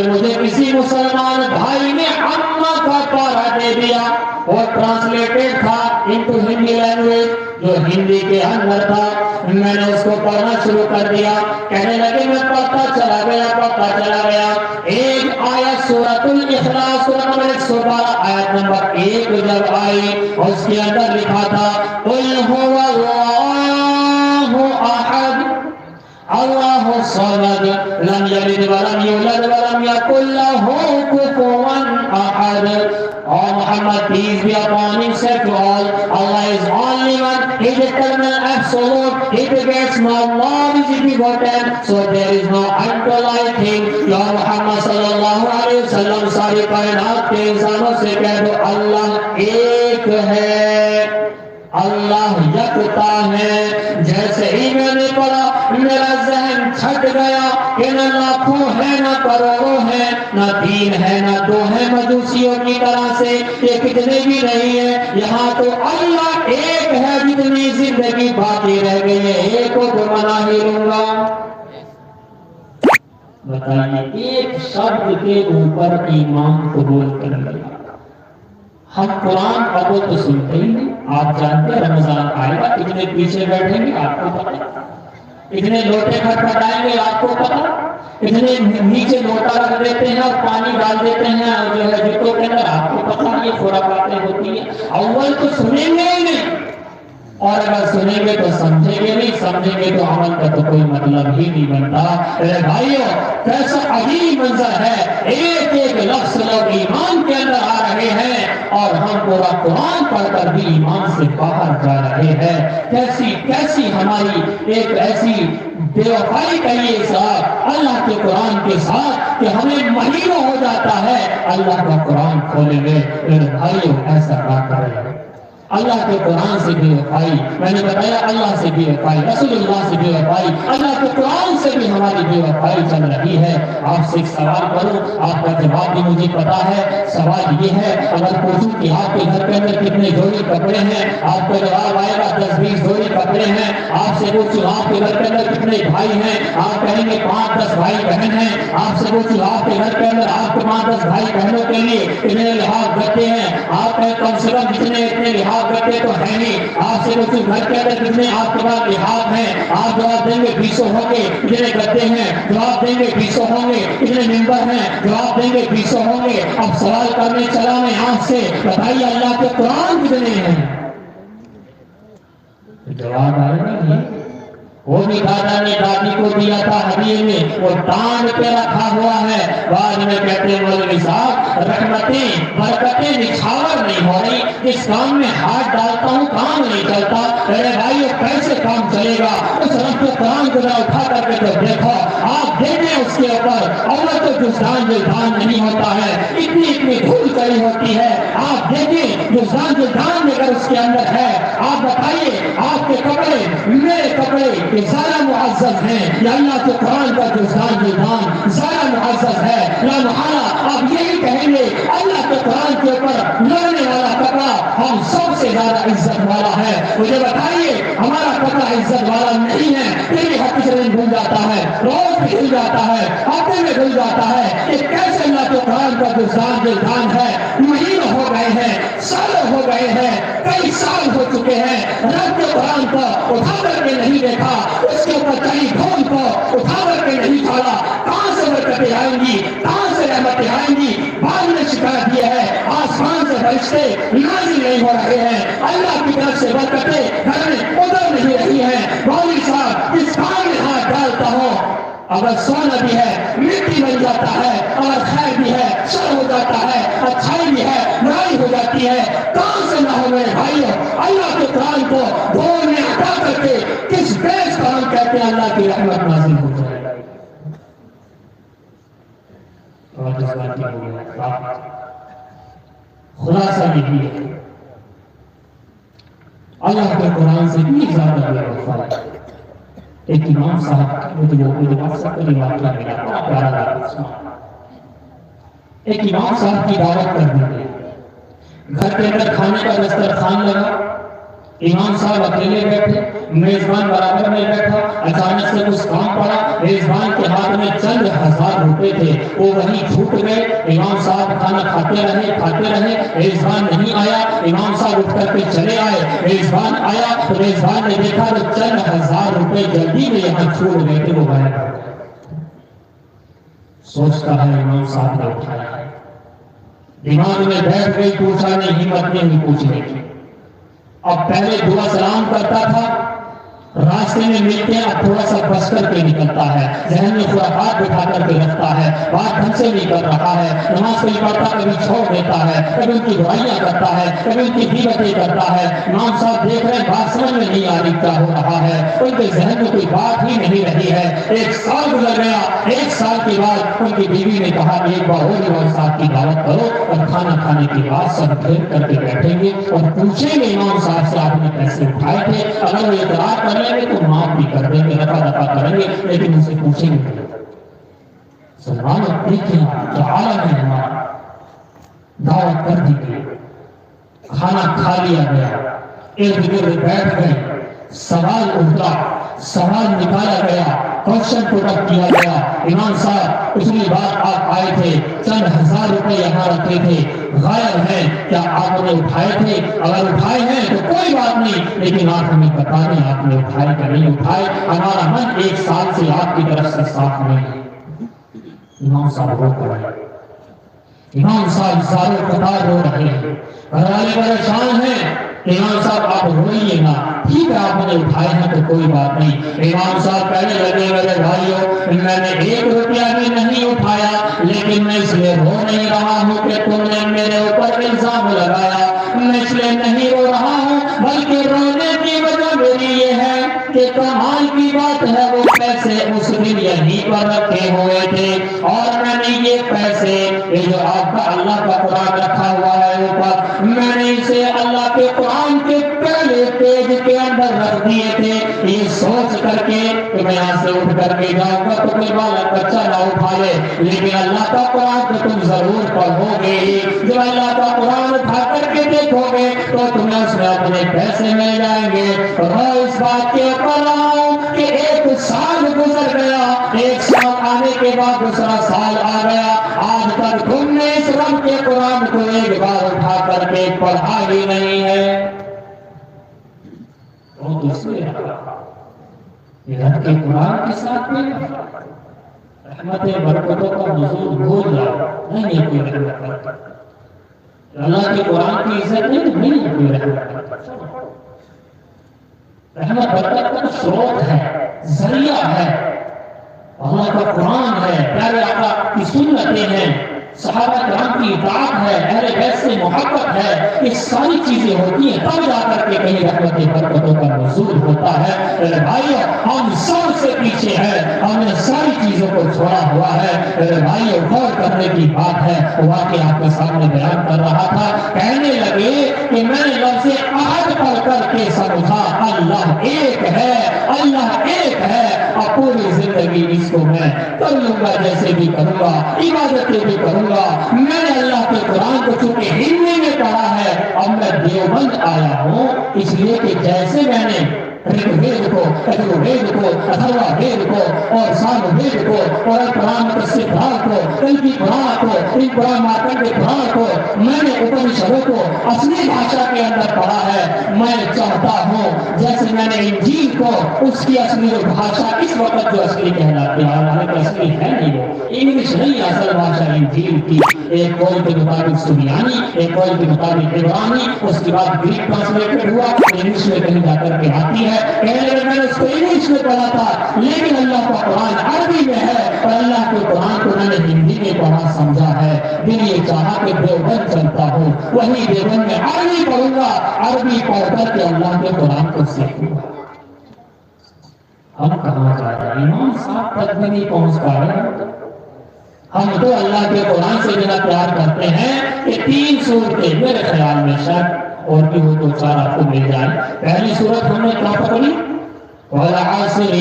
مجھے کسی مسلمان بھائی نے اما کا پارا دے دیا، وہ ٹرانسلیٹڈ تھا انٹو ہندی لینگویج، جو ہندی کے اندر تھا، میں نے اس کو پڑھنا شروع کر دیا۔ کہنے لگے میں پڑھتا چلا گیا، ایک آیت سورۃ الاخلاص سورۃ نمبر 112 آیت نمبر 1 جب آئی، اس کے اندر لکھا تھا قل هو اللہ احد اللہ الصمد لم یلد ولم یولد ولم یکن له کفوا احد۔ اور محمد peace be upon him said to all, Allah is only one, He is eternal, absolute, He begets not, nor is He begotten, so there is no unto like Him۔ یا محمد صلی اللہ علیہ وسلم ساری کائنات کے انسانوں سے کہہ دو اللہ ایک ہے، اللہ یکتا ہے۔ جیسے ہی میں نے پڑھا میرا ذہن چھٹ گیا کہ نہ لاکھوں ہے نہ کروڑوں ہے، نہ 3 ہے نہ 2 ہے مجوسیوں کی طرح سے، یہ کتنے بھی نہیں ہے، یہاں تو اللہ ایک ہے، جتنی زندگی باقی رہ گئی ہے ایک کو تو منا ہی لوں گا۔ بتائیے ایک شبد کے اوپر ایمان قبول کر لیا۔ ہم قرآن ابو تو سنتے ہی نہیں، آپ جانتے ہیں رمضان آئے گا کتنے پیچھے بیٹھیں گے آپ کو پتہ، کتنے لوٹے کھٹکھٹائیں گے آپ کو پتہ، کتنے نیچے لوٹا رکھ دیتے ہیں اور پانی ڈال دیتے ہیں اور جو ہے جوتوں کے اندر، آپ کو پتہ یہ خرافاتیں ہوتی ہیں۔ اول تو سنیں گے ہی نہیں، اور اگر سنیں گے تو سمجھیں گے نہیں، سمجھیں گے تو عمل کا تو کوئی مطلب ہی نہیں بنتا۔ میرے بھائیوں کیسا عجیب منظر ہے، ایک ایک لفظ لوگ ایمان کے اندر آ رہے ہیں اور ہم پورا قرآن پڑھ کر بھی ایمان سے باہر جا رہے ہیں۔ کیسی ہماری ایک ایسی بے وفائی کا یہ اظہار اللہ کے قرآن کے ساتھ کہ ہمیں مہینوں ہو جاتا ہے اللہ کا قرآن کھولے ہوئے۔ میرے بھائیوں ایسا نہ کریں، اللہ کے قرآن سے بے وفائی، میں نے بتایا اللہ سے بے وفائی، رسول اللہ سے بے وفائی، اللہ کے قرآن سے بھی ہماری بے وفائی چل رہی ہے۔ آپ سے ایک سوال کروں، آپ کا جواب بھی مجھے پتا ہے۔ سوال یہ ہے، اگر پوچھوں کہ آپ کے گھر کے اندر کتنے جوڑی کپڑے ہیں، آپ کا جواب آئے گا 10-20 جوڑی کپڑے ہیں۔ آپ سے پوچھوں آپ کے گھر کے اندر کتنے بھائی ہیں، آپ کہیں گے 5-10 بھائی بہن ہیں۔ آپ سے پوچھوں آپ کے گھر کے اندر آپ کے 5-10 بھائی بہنوں کے لیے کتنے لحاظ گتے ہیں، آپ کہیں کم سے کم اتنے لحاظ گتے تو ہے نہیں۔ آپ سے پوچھوں گھر کے اندر کتنے آپ کے پاس لحاظ ہیں، آپ جواب دیں گے 200 ہوں گے۔ کتنے گدے ہیں، جواب دیں گے 200 ہوں گے۔ کتنے ممبر ہیں، جواب دیں گے 200 ہوں گے۔ اب سوال کرنے چلا میں آپ سے، بتائیے اللہ کے قرآن کتنے ہیں؟ جواب آئے نہیں۔ وہ بھی دادا نے دادی کو دیا تھا ہدیے میں، وہ ٹانگ پہ رکھا ہوا ہے۔ بعد میں کہتے ہیں مولوی صاحب رحمتیں برکتیں نچھاور نہیں ہو رہی، اس کام میں ہاتھ ڈالتا ہوں کام نہیں چلتا۔ میرے بھائیو کیسے کام چلے گا؟ اس رب کے قرآن کو ذرا اٹھا کر کے تو دیکھو، آپ دیکھیں اس کے اوپر اول تو جزدان نہیں ہوتا ہے، اتنی دھول چڑی ہوتی ہے۔ آپ دیکھیں جزدان اگر اس کے اندر ہے، آپ بتائیے آپ کے کپڑے میرے کپڑے زیادہ معزز ہیں یا اللہ کے قرآن کا جزدان زیادہ معزز ہے؟ لا محالہ آپ یہی کہیں گے اللہ کے قرآن کے اوپر لڑنے والا کپڑا ہم سب سے زیادہ عزت والا ہے۔ مجھے بتائیے ہمارا کپڑا عزت والا نہیں ہے، پھر بھی ہر کسی دن بھول جاتا ہے، روز بھی بھول جاتا ہے، ہفتے میں بھول جاتا ہے کہ کیسے اللہ کے قرآن کا جزدان ہے۔ مہینے ہو گئے ہیں، سال ہو گئے ہیں، کئی سال ہو چکے ہیں، رب کے قرآن کو اٹھا کر کے نہیں دیکھا، اس کے اوپر چڑھی دھول کو اٹھا کر کے نہیں کھالا۔ کہاں سے برکتیں آئیں گی، کہاں سے رحمتیں آئیں گی؟ بعد میں شکایت یہ ہے آسمان سے فرشتے نازل نہیں ہو رہے ہیں، اللہ کی طرف سے برکتیں گھر میں ادھر نہیں رہی ہیں۔ مولوی صاحب اس کام میں ہاتھ ڈالتا ہوں، اگر سونا بھی ہے مٹی بن جاتا ہے، اگر خیر بھی ہے شر ہو جاتا ہے، اچھائی بھی ہے برائی ہو جاتی ہے۔ کہاں سے نہ ہو میرے بھائیوں، اللہ کے قرآن کو دور میں ہٹا کر کے کس بیس کا ہم کہتے ہیں اللہ کی رحمت نازل ہو جائے۔ اور جذباتی ہو گیا. خلاصہ یہی ہے اللہ کے قرآن سے اتنی زیادہ بے وفا ہے. ایک امام صاحب مجھے وہ واقعہ ملا بڑا پیارا لگا. ایک امام صاحب کی دعوت کر دی گئی. گھر کے اندر کھانے کا دسترخوان لگا. امام صاحب اکیلے بیٹھے, میزبان برابر میں بیٹھا. اچانک سے کچھ کام پڑا. میزبان کے ہاتھ میں چند ہزار روپے تھے, وہ وہیں چھوٹ گئے. امام صاحب کھانا کھاتے رہے. میزبان نہیں آیا. امام صاحب اٹھ کر کے چلے آئے. میزبان آیا تو میزبان نے دیکھا تو چند ہزار روپے جلدی میں یہاں چھوٹ گئے تھے, وہ غائب ہو گئے. سوچتا ہے امام صاحب نے اٹھایا ہے, دماغ میں بیٹھ گئی, پوچھا نہیں, ہمت نہیں پوچھنے کی. اب پہلے دعا سلام کرتا تھا, راستے میں ملتے ہیں اب تھوڑا سا بچ کر کے نکلتا ہے, ذہن میں خرافات بٹھا کر کے رکھتا ہے, بات ڈھنگ سے نہیں کر رہا ہے, نماز نہیں پڑھتا, کبھی چھوڑ دیتا ہے, کبھی ان کی دعائیاں کرتا ہے, کبھی ان کی غیبتیں کرتا ہے. امام صاحب دیکھ رہے ہیں بات سمجھ میں نہیں آ رہی کیا ہو رہا ہے, ان کے ذہن میں کوئی بات ہی نہیں رہی ہے. 1 سال گزر گیا. 1 سال کے بعد ان کی بیوی نے کہا ایک بار اور امام صاحب کی دعوت کرو, اور کھانا کھانے کے بعد سب پھر کر کے بیٹھیں گے اور پوچھیں گے امام صاحب سے آپ نے پیسے اٹھائے تھے, اگر وہ اعتراف کر لیں گے تو معاف بھی کر دیں گے, رفع کریں گے, لیکن ان سے پوچھیں گے. سلمان دیکھیں کیا عالم ہے ہمارا. دعوت کر دی گئی, کھانا کھا لیا گیا, ارد گرد بیٹھ گئے, سوال اٹھا, سوال نکالا گیا, کوشچن پٹ اپ کیا گیا. امام صاحب پچھلی بار آپ آئے تھے, چند ہزار روپے یہاں رکھے تھے, غائب ہیں, کیا آپ نے اٹھائے تھے؟ اگر اٹھائے ہیں تو کوئی بات نہیں, لیکن آپ ہمیں بتا دیں آپ نے اٹھائے کہ نہیں اٹھائے, ہمارا من 1 سال سے آپ کی طرف سے صاف نہیں. امام صاحب رو پڑے. امام صاحب زاروں قطار رو رہے ہیں, گھر والے پریشان ہیں. امام صاحب آپ روئیے نا, ٹھیک ہے آپ نے اٹھائے ہیں تو کوئی بات نہیں. امام صاحب کہنے لگے میرے بھائیوں میں نے 1 روپیہ بھی نہیں اٹھایا, لیکن میں اس لیے رو نہیں رہا ہوں کہ تم نے میرے اوپر الزام لگایا, میں اس لیے نہیں رو رہا ہوں, بلکہ رونے کی وجہ میری یہ ہے کہ کمال کی بات ہے وہ پیسے اس دن یہیں پر رکھے ہوئے تھے, اور میں نے یہ پیسے یہ جو آپ کا اللہ کا قرآن رکھا ہوا ہے اوپر, میں نے اسے اللہ کے قرآن کے پہلے پیج کے اندر رکھ دیے تھے, یہ سوچ کر کے کہ میں یہاں سے اٹھ کر کے جاؤں گا تو کوئی بالا بچہ نہ اٹھا لے, لیکن اللہ کا قرآن تو تم ضرور پڑھو گے ہی. جب اللہ کا قرآن اٹھا کر کے دیکھو گے تو تمہیں اس میں اپنے پیسے مل جائیں گے. اور اس بات کے اوپر رہا ہوں کہ 1 سال گزر گیا, 1 سال آنے کے بعد دوسرا سال آ گیا, آج تک تم نے اس رب کے قرآن کو ایک بار اٹھا کر کے پڑھا ہی نہیں ہے. وہ دوسرے یہ رب کے قرآن کے ساتھ میں رحمت برکتوں کا نزول بھول جاؤ, نہیں ہے کوئی رحمت. اللہ کے قرآن کی عزت نہیں ہے کوئی رحمت. رحمت برکت کا سروت ہے, ذریعہ ہے, اللہ کا قرآن ہے, پیارے آقا کی سنتیں ہیں, صحابہ کرام کی اطاعت ہے, اہل بیت سے محبت ہے, یہ ساری چیزیں ہوتی ہیں تب جا کر کے کہیں رحمت برکتوں کا نزول ہوتا ہے. میرے بھائیو ہم سب سے پیچھے ہیں, ہم نے ساری چیزوں کو چھوڑا ہوا ہے. میرے بھائیو غور کرنے کی بات ہے, واقعہ آپ کے سامنے بیان کر رہا تھا, کہنے لگے کہ میں نے لفظ احد پڑھ کر کے سمجھا اللہ ایک ہے, اللہ ایک ہے, اور پوری زندگی اس کو میں کر لوں گا, جیسے بھی کروں گا, عبادتیں بھی کروں گا. میں نے اللہ کے قرآن کو چونکہ ہندی میں پڑھا ہے, اب میں دیوبند آیا ہوں اس لیے کہ جیسے میں نے رگ وید کو, یجروید کو, اتھروا وید کو اور سام وید کو اور قرآن کے سدھارتھ کو, کلکی پران کو, ان قرآن مارکنڈ پران کو, میں نے اپنشدوں کو اصلی بھاشا کے اندر پڑھا ہے. میں چاہتا ہوں جیسے میں نے انجیل کو اس کی اصلی بھاشا اس وقت جو اصلی کہلاتی ہے, حالانکہ اصلی ہے نہیں, وہ انگلش نہیں اصل بھاشا انجیل کی. ایک قول کے مطابق سریانی, ایک قول کے مطابق عبرانی, اس کے بعد گریک ٹرانسلیٹڈ ہوا, انگلش میں کہیں جا کر کے آتی ہے. کہنے لگے میں نے اس کو انگلش میں پڑھا تھا, لیکن اللہ کا قرآن عربی میں ہے, اور اللہ کے قرآن کو میں نے ہندی میں پڑھا سمجھا ہے. دل یہ چاہا کہ دیوبند چلتا ہوں, وہی دیوبند میں عربی پڑھوں گا, عربی پڑھ کر کے اللہ کے قرآن کو سیکھوں گا. ہم کہاں جا رہے ہیں؟ امام صاحب تک بھی نہیں پہنچ پا رہے. ہم تو اللہ کے قرآن سے اتنا پیار کرتے ہیں کہ 3 صورتیں میرے خیال میں شاید اور بھی ہو تو 4 آپ کو مل جائیں. پہلی صورت ہم نے کیا پکڑی؟ والعصر.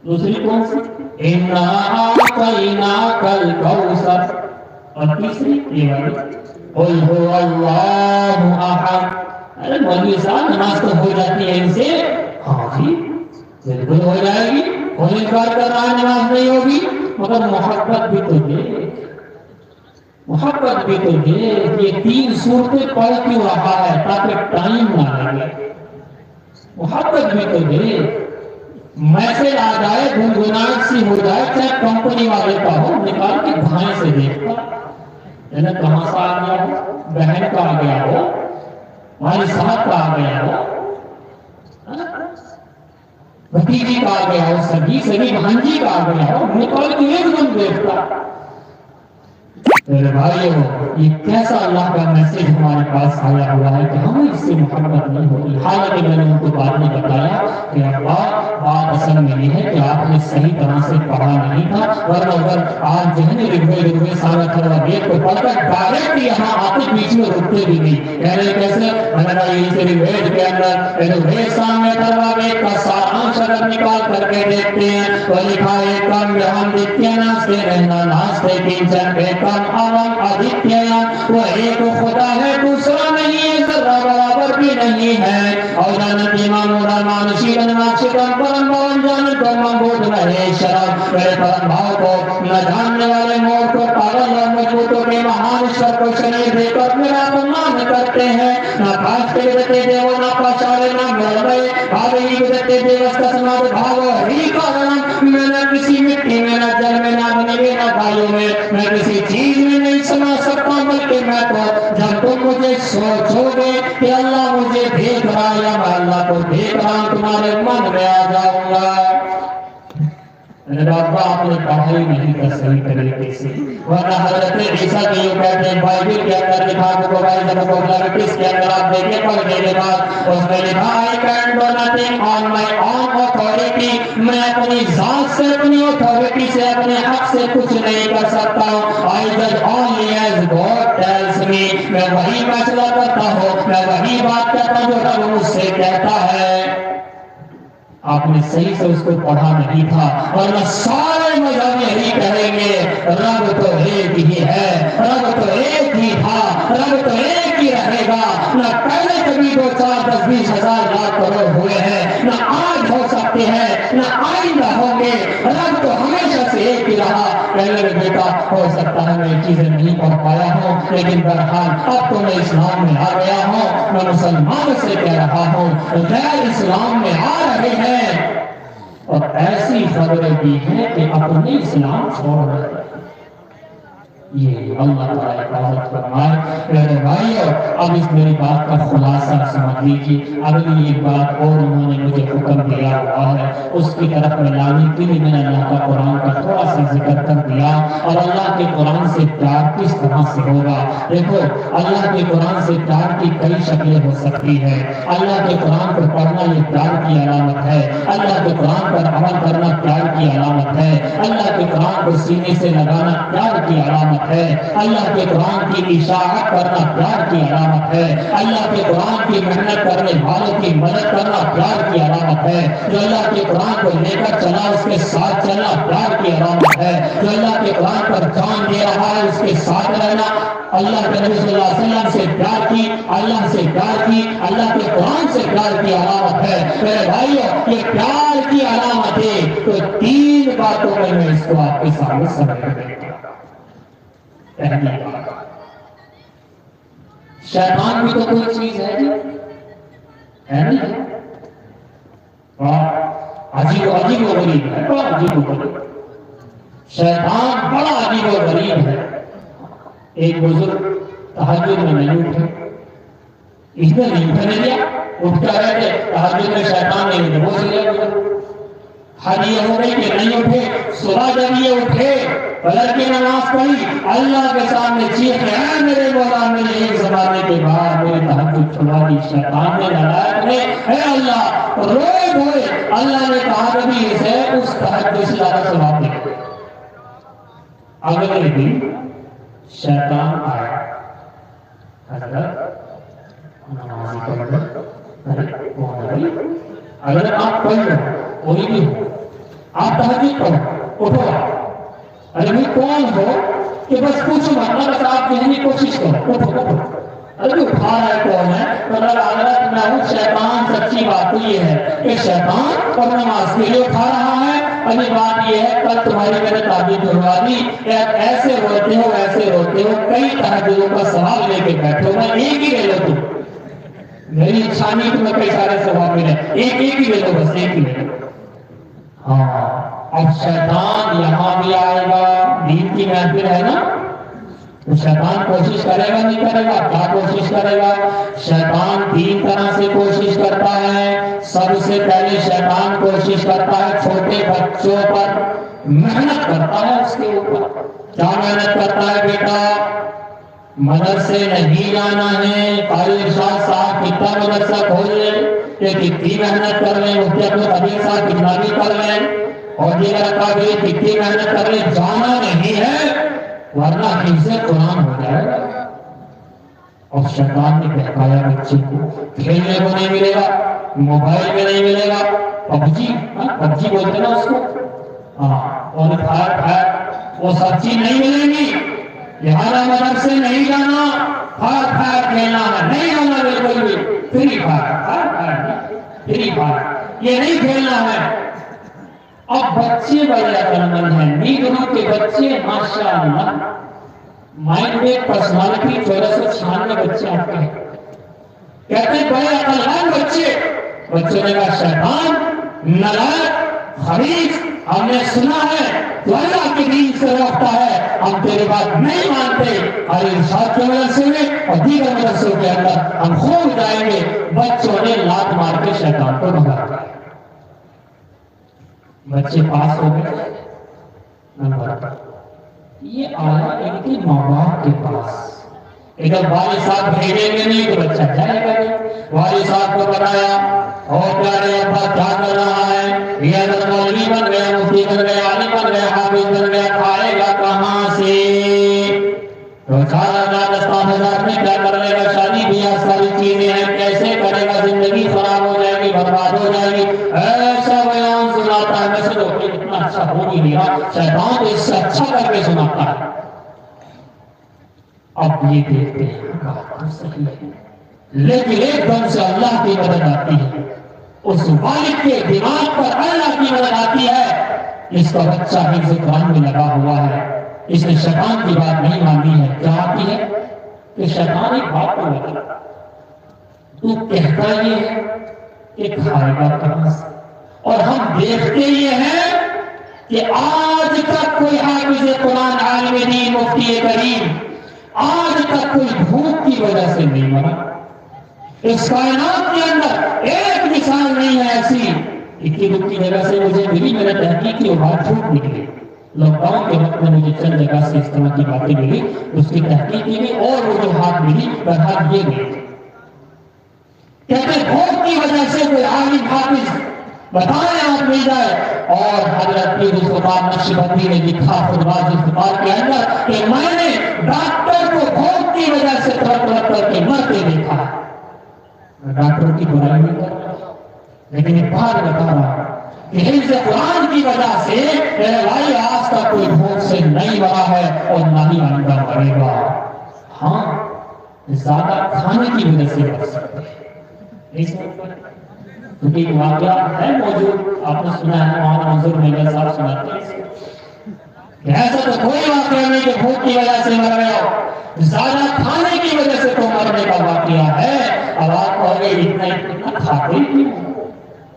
دوسری کون سی؟ اِنَّا أَعْطَيْنَاكَ الْكَوْثَرَ. اور تیسری یہ والی قُلْ هُوَ اللَّهُ أَحَدٌ. ارے مولوی صاحب نماز تو ہو جاتی ہے ان سے. ہاں جی بالکل ہو جائے گی. کون انکار کر رہا ہے نماز نہیں ہوگی؟ مگر محبت بھی تو دے, محبت بھی تو دے. یہ 3 صورتیں پڑھ کیوں رہا ہے؟ تاکہ ٹائم نہ لگے. محبت بھی تو دے. میسج آ جائے گنگناہٹ سی ہو جائے, چاہے کمپنی والے کا ہو, نکال کے دھائیں سے دیکھتا یعنی کہاں سے آ گیا ہو, بہن کا آ گیا ہو, ہماری صاحب کا آ گیا ہو, بھتیجی کا آ گیا ہو, سگی بھانجی کا آ گیا ہو, نکال کے ایک دم دیکھتا. میرے بھائیو یہ کیسا اللہ کا میسج ہمارے پاس آیا ہوا ہے کہ ہمیں اس سے محبت نہیں ہوتی. حالانکہ میں نے ان کو بعد میں بتایا کہ ابا بات اصل میں یہ ہے کہ آپ نے صحیح طرح سے پڑھا نہیں تھا, ورنہ اگر آپ جو ہے نا رگوے سارا تھروا وید کو پڑھ کر ڈائریکٹ یہاں آتے بیچ میں رکتے بھی نہیں. یعنی کیسے میں نے یہ سے رگوید کے اندر رگوید سامنے تھروا وید کا سارانش اگر نکال کر کے دیکھتے ہیں تو لکھا ہے کم یہاں نتیہ ناستے رہنا ناستے کنچن ایکم آوام آدھتیہ. وہ ایک خدا ہے دوسرا نہیں ہے, ذرہ برابر بھی نہیں ہے. اور جانت امام ارمان شیرن ماکشکن پرم بھون جانت درمان بود رہے شرم. میرے پرم بھاؤ کو نہ جاننے والے مور کو پاگل اور مجبوطوں کے مہان شر کو شنیر دے کر میرا بمان کرتے ہیں. نہ پاس کے بدتے دیو نہ پاشارے نہ مرمے بھاوے ہی بدتے دیوس کا سماد بھاو ہی کارنم. میں نہ کسی مٹی میں نہ جل میں نہ بنگے نہ بھائیوں میں کسی چیز میں نہیں سنا سکتا, بلکہ میں تو جب تم مجھے سوچو گے کہ اللہ مجھے دیکھ رہا یا میں اللہ کو دیکھ رہا ہوں تمہارے من میں آ جاؤں گا. ربا آپ نے پڑھائی نہیں کر صحیح طریقے سے, ورنہ حضرت عیسیٰ کے یہ کہتے ہیں بائبل کے اندر لکھا کو بھائی جب کو کس کے اندر آپ دیکھیں پڑھنے کے بعد اس میں لکھا I can do nothing on my own authority. میں اپنی ذات سے اپنی authority سے اپنے حق سے کچھ نہیں کر سکتا ہوں. I judge only as God tells me. میں وہی فیصلہ کرتا ہوں, میں وہی بات کرتا ہوں جو رب مجھ سے کہتا ہے. آپ نے صحیح سے اس کو پڑھا نہیں تھا, ورنہ سارے مذہب یہی کہیں گے رب تو ایک ہی ہے, رب تو ایک ہی تھا, رب تو ایک ہی رہے گا. نہ پہلے کبھی 2 4 10 20 ہزار لاکھ کروڑ ہوئے ہیں, نہ آج ہو سکتے ہیں, نہ آئندہ ہوں گے. رب تو ہمیشہ سے ایک ہی رہا. پہلے بیٹا ہو سکتا ہے میں چیزیں نہیں پڑھ پایا ہوں, لیکن بہرحال اب تو میں اسلام میں آ گیا ہوں. میں مسلمان سے کہہ رہا ہوں غیر اسلام میں آ رہے ہیں اور ایسی خبریں بھی ہیں کہ اپنے اسلام چھوڑ رہے ہیں. یہ اللہ تعالیٰ حفاظت فرمائے. میرے بھائیو اب اس میری بات کا خلاصہ سمجھ لیجیے. اگلی ایک بات اور انہوں نے مجھے حکم دیا ہوا ہے, اس کی طرف میں لانے کے لیے میں نے اللہ کا قرآن کا تھوڑا سا ذکر کر دیا. اور اللہ کے قرآن سے پیار کس طرح سے ہوگا؟ دیکھو اللہ کے قرآن سے پیار کی کئی شکلیں ہو سکتی ہے. اللہ کے قرآن کو پڑھنا یہ پیار کی علامت ہے. اللہ کے قرآن پر عمل کرنا پیار کی علامت ہے. اللہ کے قرآن کو سینے سے لگانا پیار کی علامت ہے. اللہ کے قرآن کی اشاعت کرنا پیار کی علامت ہے. اللہ کے قرآن کی محنت کرنے والوں کی مدد کرنا پیار کی علامت ہے. جو اللہ کے قرآن کو لے کر چلا اس کے ساتھ چلنا پیار کی علامت ہے. جو اللہ کے قرآن پر جان دے رہا ہے اس کے ساتھ رہنا. اللہ کے نبی صلی اللہ علیہ وسلم سے پیار کی, اللہ سے پیار کی, اللہ کے قرآن سے پیار کی علامت ہے. میرے بھائیو یہ پیار کی علامت ہے. تو 3 باتوں میں اس کو آپ کے سامنے سمجھ دیتا. شیطان بھی تو کوئی چیز ہے نہیں, عجیب و غریب ہے, بڑا عجیب و غریب. شیطان بڑا عجیب و غریب ہے. ایک بزرگ تہجد میں نہیں اٹھے, اس نے نہیں اٹھنے دیا, اٹھتا رہتے تہجد میں شیطان نے دبوچ لیا. حد یہ ہو گئی کہ نہیں اٹھے. صبح جب یہ اٹھے فجر کی نماز پڑھی, اللہ کے سامنے چیخے اے میرے مولا میرے ایک زمانے کے بعد میرے تہجد چھڑا دی. شیطان نے لڑایا نے اے اللہ روئے ہوئے. اللہ نے کہا نبی سے اس تہجد سے زیادہ ثواب دے. اگلے دن شیطان آیا، حضرت نمازی پڑھ لو، اگر آپ پڑھ لو کوئی بھی ہو، آپ تہجد پڑھو، اٹھو، ارے بھائی کون ہو کہ بس پوچھو مت، بس آپ کہنے کی کوشش کرو، اٹھو، ارے اٹھا رہا ہے کون ہے؟ حضرت میں ہوں شیطان۔ سچی بات تو یہ ہے کہ شیطان اور نماز کے لیے اٹھا رہا ہے۔ ابھی بات یہ ہے کل تمہاری میں نے تعبیر دھلوا دی کہ آپ ایسے روتے ہو ایسے روتے ہو، کئی تہجدوں کا سوال لے کے بیٹھو، میں ایک ہی لے لو تم، میری اچھا نہیں تمہیں کئی سارے سوال ملے، ایک ہی لے لو، بس ایک ہی لے لو۔ ہاں اب شیطان یہاں بھی آئے گا، دین کی محفل ہے نا، تو شیطان کوشش کرے گا نہیں کرے گا؟ کیا کوشش کرے گا؟ شیطان تین طرح سے کوشش کرتا ہے۔ سب سے پہلے شیطان کوشش کرتا ہے چھوٹے بچوں پر، محنت کرتا ہے اس کے اوپر۔ کیا محنت کرتا ہے بیٹا؟ مدرسے نہیں جانا ہے، قاری ارشاد صاحب کتنا مدرسہ کھول لیں کہ کتنی محنت کر لیں، مفتی عبدالقدیر صاحب کتنا بھی کر لیں، اور دیگر اکابر کتنی محنت کر لیں، جانا نہیں ہے ورنہ حفظ قرآن ہو جائے گا۔ اور شیطان نے بہکایا بچے کو، کھیلنے کو نہیں ملے گا، موبائل میں نہیں ملے گا، پبجی بولتے نا اس کو، اور وہ سب چیز نہیں ملیں گی، لہٰذا مدرسے نہیں جانا، فائر کھیلنا ہے، نہیں جانا بالکل بھی، فری فائر یہ نہیں کھیلنا ہے۔ اب بچے بڑے عقلمند ہیں، نیگروں کے بچے ماشاءاللہ، مائنڈ میں پرسنالٹی 1496 بچے آتے ہیں، کہتے ہیں بڑے عقلمند بچے۔ بچوں نے کہا شیطان نالائق خبیث، ہم نے سنا ہے تو اللہ کے دین سے روکتا ہے، ہم تیری بات نہیں مانتے، قاری ارشاد کے مدرسے میں اور دیگر مدرسوں کے اندر ہم خوب جائیں گے۔ بچوں نے لات مار کے شیطان کو بھگا دیا، بچے پاس ہو گئے نمبر پر۔ یہ آیا ان کے ماں باپ کے پاس، اگر والد صاحب بھیجیں گے نہیں تو بچہ جائے گا نہیں۔ والد صاحب کو بتایا، اور پیارے ابا کیا کر رہا ہے؟ یہ حضرت مولوی بن گیا، مفتی بن گیا، عالم بن گیا، حافظ بن گیا، کھائے گا کہاں سے؟ تو 4,000 میں کیا کر لے گا؟ شادی بیاہ ساری چیزیں ہیں، کیسے کرے گا؟ زندگی خراب ہو جائے گی، برباد ہو جائے گی، ایسا بیان سناتا ہے۔ ویسے تو اتنا اچھا ہو نہیں رہا، شیطان تو اس سے اچھا کر کے سناتا ہے۔ اب یہ دیکھتے ہیں لیکن ایک دم سے اللہ کی مدد آتی ہے، اس والد کے دماغ پر اللہ کی مدد آتی ہے۔ اس کا بچہ حفظ قرآن میں لگا ہوا ہے، اس نے شیطان کی بات نہیں مانی ہے۔ کیا آتی ہے کہ شیطان ایک بات کو لگا، تو کہتا یہ ہے کہ کھائے گا کہاں سے؟ اور ہم دیکھتے یہ ہیں کہ آج تک کوئی حافظ قرآن، عالم دین، مفتی کریم آج تک کوئی بھوک کی وجہ سے نہیں مرا۔ اس کائنات کے اندر ایک مثال نہیں ہے ایسی۔ اکی دکھی جگہ سے مجھے ملی، میں نے تحقیق کی، وہ بات جھوٹ نکلی۔ لاک ڈاؤن کے وقت میں مجھے چند جگہ سے اس طرح کی باتیں ملی، اس کی تحقیق کی گئی اور وہ جو ہاتھ ملی بہرحال یہ ملی، کہتے بھوک کی وجہ سے کوئی عالم حافظ بتائیں آپ مل جائے۔ اور حضرت پیر الفقار نقشبندی نے لکھا خطبات الفقار کے اندر کہ میں نے ڈاکٹر کو بھوک کی وجہ سے تڑپ کر کے مرتے دیکھا۔ میں ڈاکٹر کی برائی نہیں کر رہا، لیکن ایک بات بتا رہا ہوں کہ حفظ قرآن کی وجہ سے میرے بھائی آج تک کوئی بھوک سے نہیں مرا ہے اور نہ ہی آئندہ مرے گا۔ ہاں زیادہ کھانے کی وجہ سے مر سکتے ہیں، کیونکہ ایک واقعہ ہے موجود، آپ نے سنا ہے، وہاں منظور محمد صاحب سناتے ہیں، ایسا تو کوئی واقعہ نہیں کہ بھوک کی وجہ سے مر گیا ہو، زیادہ کھانے کی وجہ سے تو مرنے کا واقعہ ہے۔ اب آپ کہو گے اتنا کھاتے ہی کیوں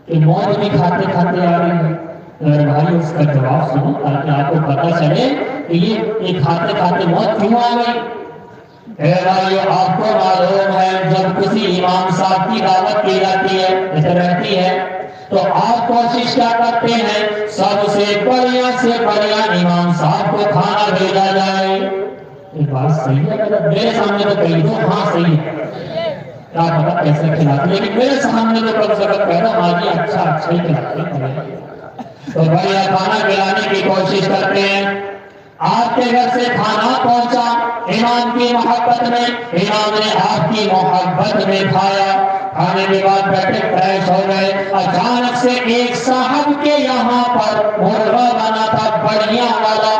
کہ موت بھی کھاتے کھاتے آ رہی ہے؟ میرے بھائی اس کا جواب سنو تاکہ آپ کو پتہ چلے کہ یہ کھاتے کھاتے موت کیوں آ گئی۔ اے بھائیو، آپ کو معلوم ہے جب کسی امام صاحب کی دعوت کی جاتی ہے، جیسے رہتی ہے، تو آپ کوشش کیا کرتے ہیں؟ سب سے بڑھیا امام صاحب کو کھانا بھیجا جائے۔ یہ بات صحیح ہے، اگر میرے سامنے تو کہہ دو ہاں صحیح ہے، کیا پتا کیسے کھلاتے، لیکن میرے سامنے تو کم سے کم کہہ دو ہاں جی اچھا ہی کھلاتے ہیں، تو بڑھیا کھانا کھلانے کی کوشش کرتے ہیں۔ آپ کے گھر سے کھانا پہنچا، امام کی محبت میں، امام نے آپ کی محبت میں کھایا، کھانے کے بعد بیٹھے فریش ہو گئے، اچانک سے ایک صاحب کے یہاں پر مرغا بنا تھا بڑھیا والا،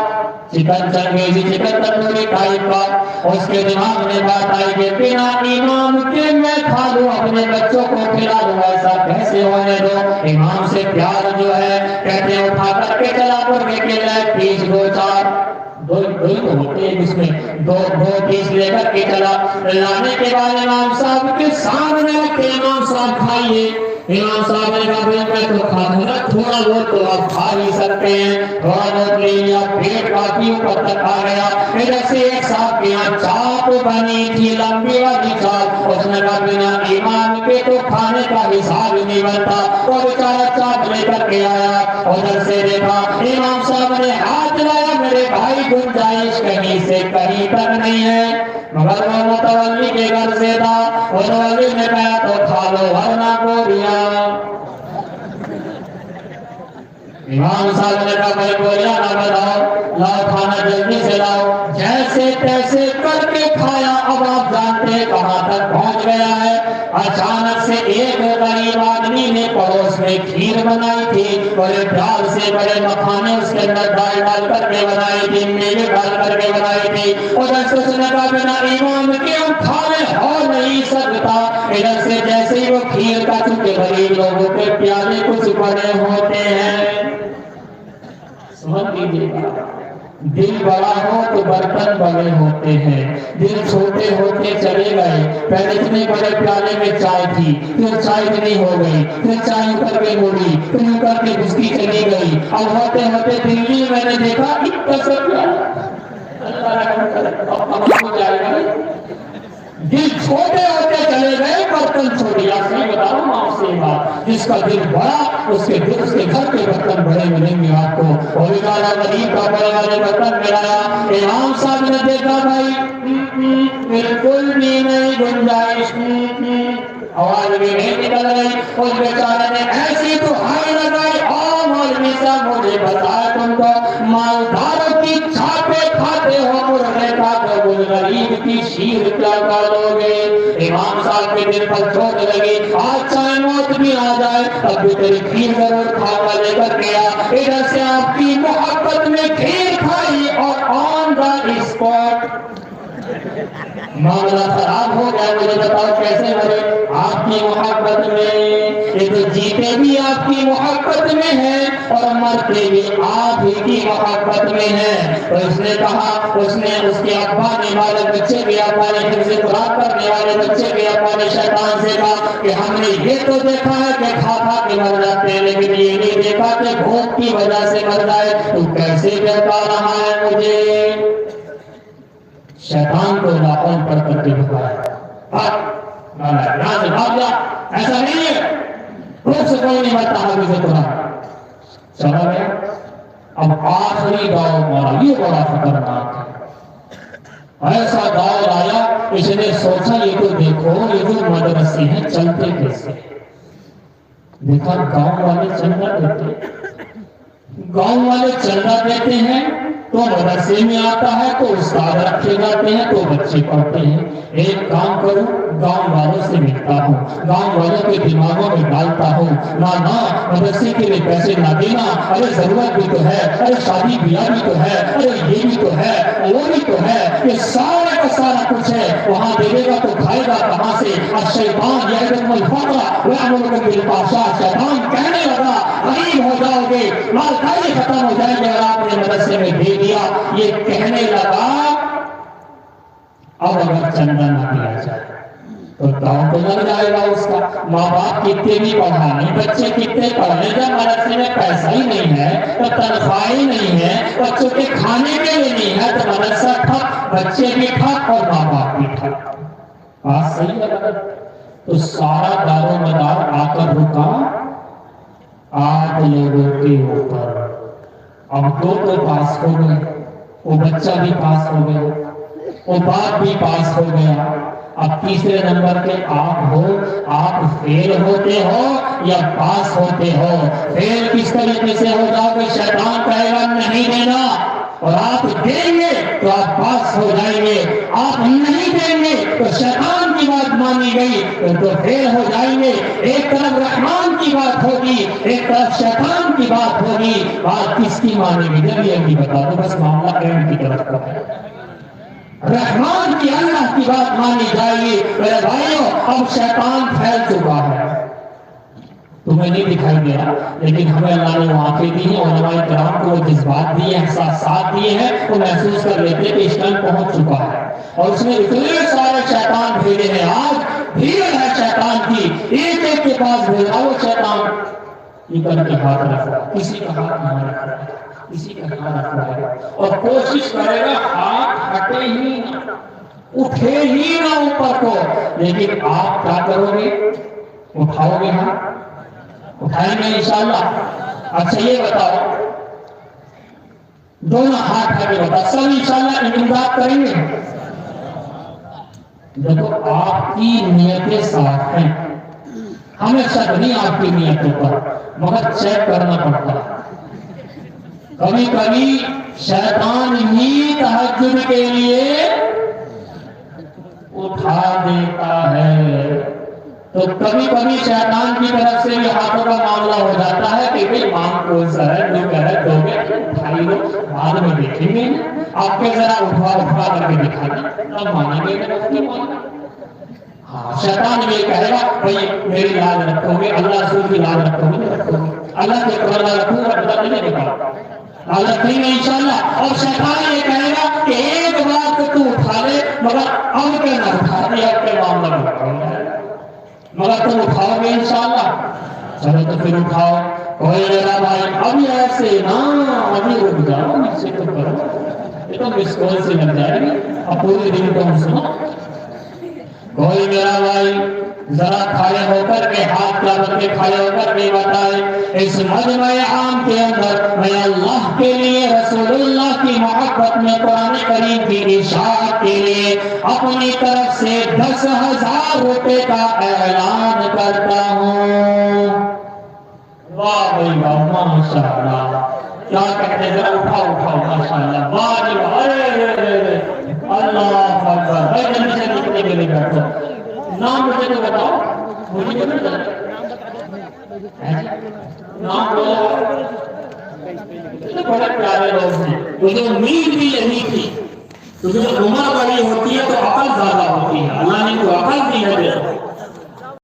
chicken changezi, chicken tandoori type کا۔ اس کے دماغ میں بات آئی کہ بنا امام کے میں کھا لوں، اپنے بچوں کو کھلا دوں، ایسا کیسے ہونے دو۔ امام سے پیار جو ہے، کہتے ہیں اٹھا کر کے چلا مرغے کے لائے پیس دو چار، دو تو ہوتے ہیں جس میں دو پیس لے کر کے چلا، لانے کے بعد امام صاحب کے سامنے رکھے، امام صاحب کھائیے۔ امام صاحب نے کہا میں تو کھانا تھوڑا بہت تو آپ کھا ہی سکتے ہیں، تھوڑا بہت لے لیا، پیٹ کافی اوپر تک آ گیا۔ ادھر سے ایک صاحب کے یہاں چاپ بنی تھی، لمبی والی چاپ، اس نے کہا بنا امام کے تو کھانے کا حساب ہی نہیں بنتا، وہ بیچارہ چاپ لے کر کے آیا۔ ادھر سے دیکھا امام صاحب نے ہاتھ لایا، میرے بھائی گنجائش کہیں سے کہیں تک نہیں ہے، مگر وہ متولی کے گھر سے تھا، متولی نے کہا تو کھا لو ورنہ گوریا۔ امام صاحب نے کہا بھائی گوریا نہ بتاؤ، لاؤ کھانا جلدی سے لاؤ، جیسے تیسے کر کے کھایا۔ اب آپ جانتے ہیں کہاں تک پہنچ گیا ہے۔ اچانک سے ایک غریب آدمی نے پڑوس میں کھیر بنائی تھی، بڑے پیار سے، بڑے مکھانے اس کے اندر ڈال ڈال کر کے بنائی تھی، میوے ڈال کر کے بنائی تھی۔ ادھر سے اس نے کہا بنا امام کے ہم کھانے ہو نہیں سکتا۔ ادھر سے جیسے ہی وہ کھیر کا، چونکہ غریب لوگوں کے پیالے کچھ بڑے ہوتے ہیں، سمجھ لیجیے گا، دل بڑا ہو تو برتن بڑے ہوتے ہیں، دل چھوٹے ہوتے چلے گئے۔ پہلے اتنے بڑے پیالے میں چائے تھی، پھر چائے اتنی ہو گئی، پھر چائے کر کے مڑی، پھر کر کے گھستی چلی گئی، اب ہوتے ہوتے دلی میں نے دیکھا اتنا سب دل چھوٹے ہوتے چلے گئے، برتن چھوٹیا۔ صحیح بتا رہا ہوں آپ سے بات، جس کا دل بڑا اس کے دل، اس کے گھر کے برتن بڑے ملیں گے آپ کو۔ اور بیچارہ غریب کا بڑے والے برتن ملایا۔ امام صاحب نے دیکھا بھائی بالکل بھی نہیں گنجائش، آواز بھی نہیں نکل رہی۔ اس بیچارے نے ایسی دہائی لگائی، او مولوی صاحب مجھے بتایا تم تو مالداروں کی چھاپے کھاتے ہو، مرغے کھاتے ہو، غریب کی شیر کیا کر لو گے؟ امام صاحب کے دل پر چوٹ لگی، آج چاہے موت بھی آ جائے تب بھی تیری کھیر ضرور کھا کر لے کر گیا۔ ادھر سے آپ کی محبت میں کھیر کھائی اور آن دا اسپاٹ معاملہ خراب ہو گیا۔ مجھے بتاؤ کیسے مرے؟ آپ کی محبت میں، یہ تو جیتے بھی آپ کی محبت میں ہیں اور مرتے بھی آپ ہی کی محبت میں ہیں۔ تو اس نے کہا، اس کے ابا نے، والے بچے کے ابا نے، حفظ قرآن کرنے والے بچے کے ابا نے شیطان سے کہا کہ ہم نے یہ تو دیکھا ہے کہ کھا کھا کے مر جاتے ہیں، لیکن یہ نہیں دیکھا کہ بھوک کی وجہ سے مر جائے، تو کیسے کہتا رہا ہے مجھے؟ شیطان کو لاپن پڑھ کر کے بھگایا، یہاں سے بھاگ جا، ایسا نہیں ہے، روح سے کوئی نہیں مرتا حافظ قرآن۔ چلا گیا۔ اب آخری گاؤں مارا، یہ بڑا خطرناک ہے۔ ایسا گاؤں آیا، اس نے سوچا یہ تو دیکھو یہ جو مدرسے ہیں چلتے کیسے؟ دیکھا گاؤں والے چندہ دیتے، گاؤں والے چندہ دیتے ہیں تو مدرسے میں آتا ہے تو استاد رکھے جاتے ہیں تو بچے پڑھتے ہیں۔ ایک کام کروں، گاؤں والوں سے ملتا ہوں، گاؤں والوں کے دماغوں میں ڈالتا ہوں، نہ مدرسے کے لیے پیسے نہ دینا، ارے ضرورت بھی تو ہے، ارے شادی بیاہ بھی تو ہے، ارے یہ بھی تو ہے، وہ بھی تو ہے، یہ سارا کا سارا کچھ ہے، وہاں دے دے گا تو کھائے گا کہاں سے؟ الشیطان یعدکم الفقر ویأمرکم بالفحشاء، شیطان کہنے لگا غریب ہو جاؤ گے، مالداری ختم ہو جائے گی اگر آپ نے مدرسے میں دے دیا۔ یہ کہنے لگا اب اگر چندہ نہ دیا جائے تو داؤں تو لگ جائے گا اس کا، ماں باپ کتنے بھی پڑھانے، بچے کتنے پڑھنے، جب مدرسے میں پیسہ ہی نہیں ہے تو تنخواہ ہی نہیں ہے، بچوں کے کھانے کے لیے نہیں ہے تو مدرسہ ٹھپ، بچے بھی ٹھپ اور ماں باپ بھی ٹھپ۔ بات صحیح ہے؟ تو سارا دار و مدار آ کر رکا 8 لوگوں کے اوپر۔ اب 2 تو پاس ہو گئے، وہ بچہ بھی پاس ہو گیا، وہ باپ بھی پاس ہو گیا، اب تیسرے نمبر کے آپ ہو، آپ فیل ہوتے ہو یا پاس ہوتے ہو؟ فیل کس طریقے سے ہو جاؤ گے؟ شیطان کہے گا نہیں دینا، اور آپ دیں گے تو آپ پاس ہو جائیں گے، آپ نہیں دیں گے تو شیطان کی بات مانی گئی تو فیل ہو جائیں گے۔ ایک طرف رحمان کی بات ہوگی، ایک طرف شیطان کی بات ہوگی، بات کس کی مانیں گے؟ جب یہ بتا دو، بس معاملہ اینڈ کی طرف کا ہے۔ رحمان کی اللہ کی بات مانی جائے گی۔ میرے بھائیوں اب شیطان پھیل چکا ہے، تمہیں نہیں دکھائی دے رہا، لیکن ہمیں اللہ نے واقع دی ہے، علماء کرام کو وہ جذبات دیے، احساسات دیے ہیں، وہ محسوس کر لیتے کہ اس ٹائم پہنچ چکا ہے، اور اس میں اتنے سارے شیطان بھیجے ہیں۔ آج بھیڑ ہے شیطان کی، ایک ایک کے پاس بھیجا وہ شیطان کر کے ہاتھ رکھ رہا ہے، کسی کا ہاتھ نہ رکھ رہا ہے، کسی کا ہاتھ رکھ رہا ہے، اور کوشش کرے گا ہاتھ ہٹے ہی نہ، اٹھے ہی نہ اوپر کو۔ لیکن آپ کیا کرو گے؟ اٹھاؤ گے؟ ہاں اٹھائیں گے انشاءاللہ۔ اچھا یہ بتاؤ، دونوں ہاتھ آگے بتاؤ، سب انشاءاللہ امداد کریں گے؟ دیکھو آپ کی نیتیں صاف ہیں، ہمیں شک نہیں آپ کی نیتوں پر، مگر چیک کرنا پڑتا ہے۔ کبھی کبھی شیطان ہی تہجد کے لیے اٹھا دیتا ہے، تو کبھی کبھی شیطان کی طرف سے بھی ہاتھوں کا معاملہ ہو جاتا ہے کہ بھئی مانگ کون سا ہے، جو کہہ رہے دو گے اٹھائی لو، بعد میں دیکھیں گے، آپ کے ذرا اٹھا کر کے دکھا دیں تب مانیں گے۔ ہاں شیطان یہ کہے گا بھئی میری لاج رکھو گے، اللہ رسول کی لاج رکھو گے، اللہ کے قرآن رکھوں گا، اللہ نہیں دیکھا لاج رکھیں گے انشاءاللہ۔ اور شیطان یہ کہے گا کہ ایک بار تو اٹھا لے، مگر اب کے نہ اٹھا دے، اب کے معاملہ میں اٹھاؤ گے، مگر تم اٹھاؤ گے انشاءاللہ۔ چلو تو پھر اٹھاؤ۔ کوئی میرا بھائی ابھی ایسے نا، ابھی رک جاؤ، نیچے تو کرو، یہ تو مس کال سے لگ جائے گی، اب پورے دن تو ہم سنو۔ کوئی میرا بھائی ذرا کھڑے ہو کر کے ہاتھ کیا رکھے، کھڑے ہو کر کے بتائے اس مجمع عام کے اندر میں اللہ کے لیے، رسول اللہ کی محبت میں، قرآن کریم کی اشاعت کے لیے اپنی طرف سے 10,000 روپے کا اعلان کرتا ہوں۔ واہ بھائی واہ، ماشاءاللہ، کیا کہتے ہیں، ذرا اٹھاؤ ماشاءاللہ، واہ جی واہ، اللہ اکبر۔ بھائی جلدی سے نکلنے کے لیے بیٹھو، نام مجھے تو بتاؤ، مجھے تو بتاؤ نام بولو، بڑے پیارے لوگ ہیں، مجھے امید بھی یہی تھی، کیونکہ جب عمر بڑی ہوتی ہے تو عقل زیادہ ہوتی ہے، اللہ نے تو عقل دی ہے۔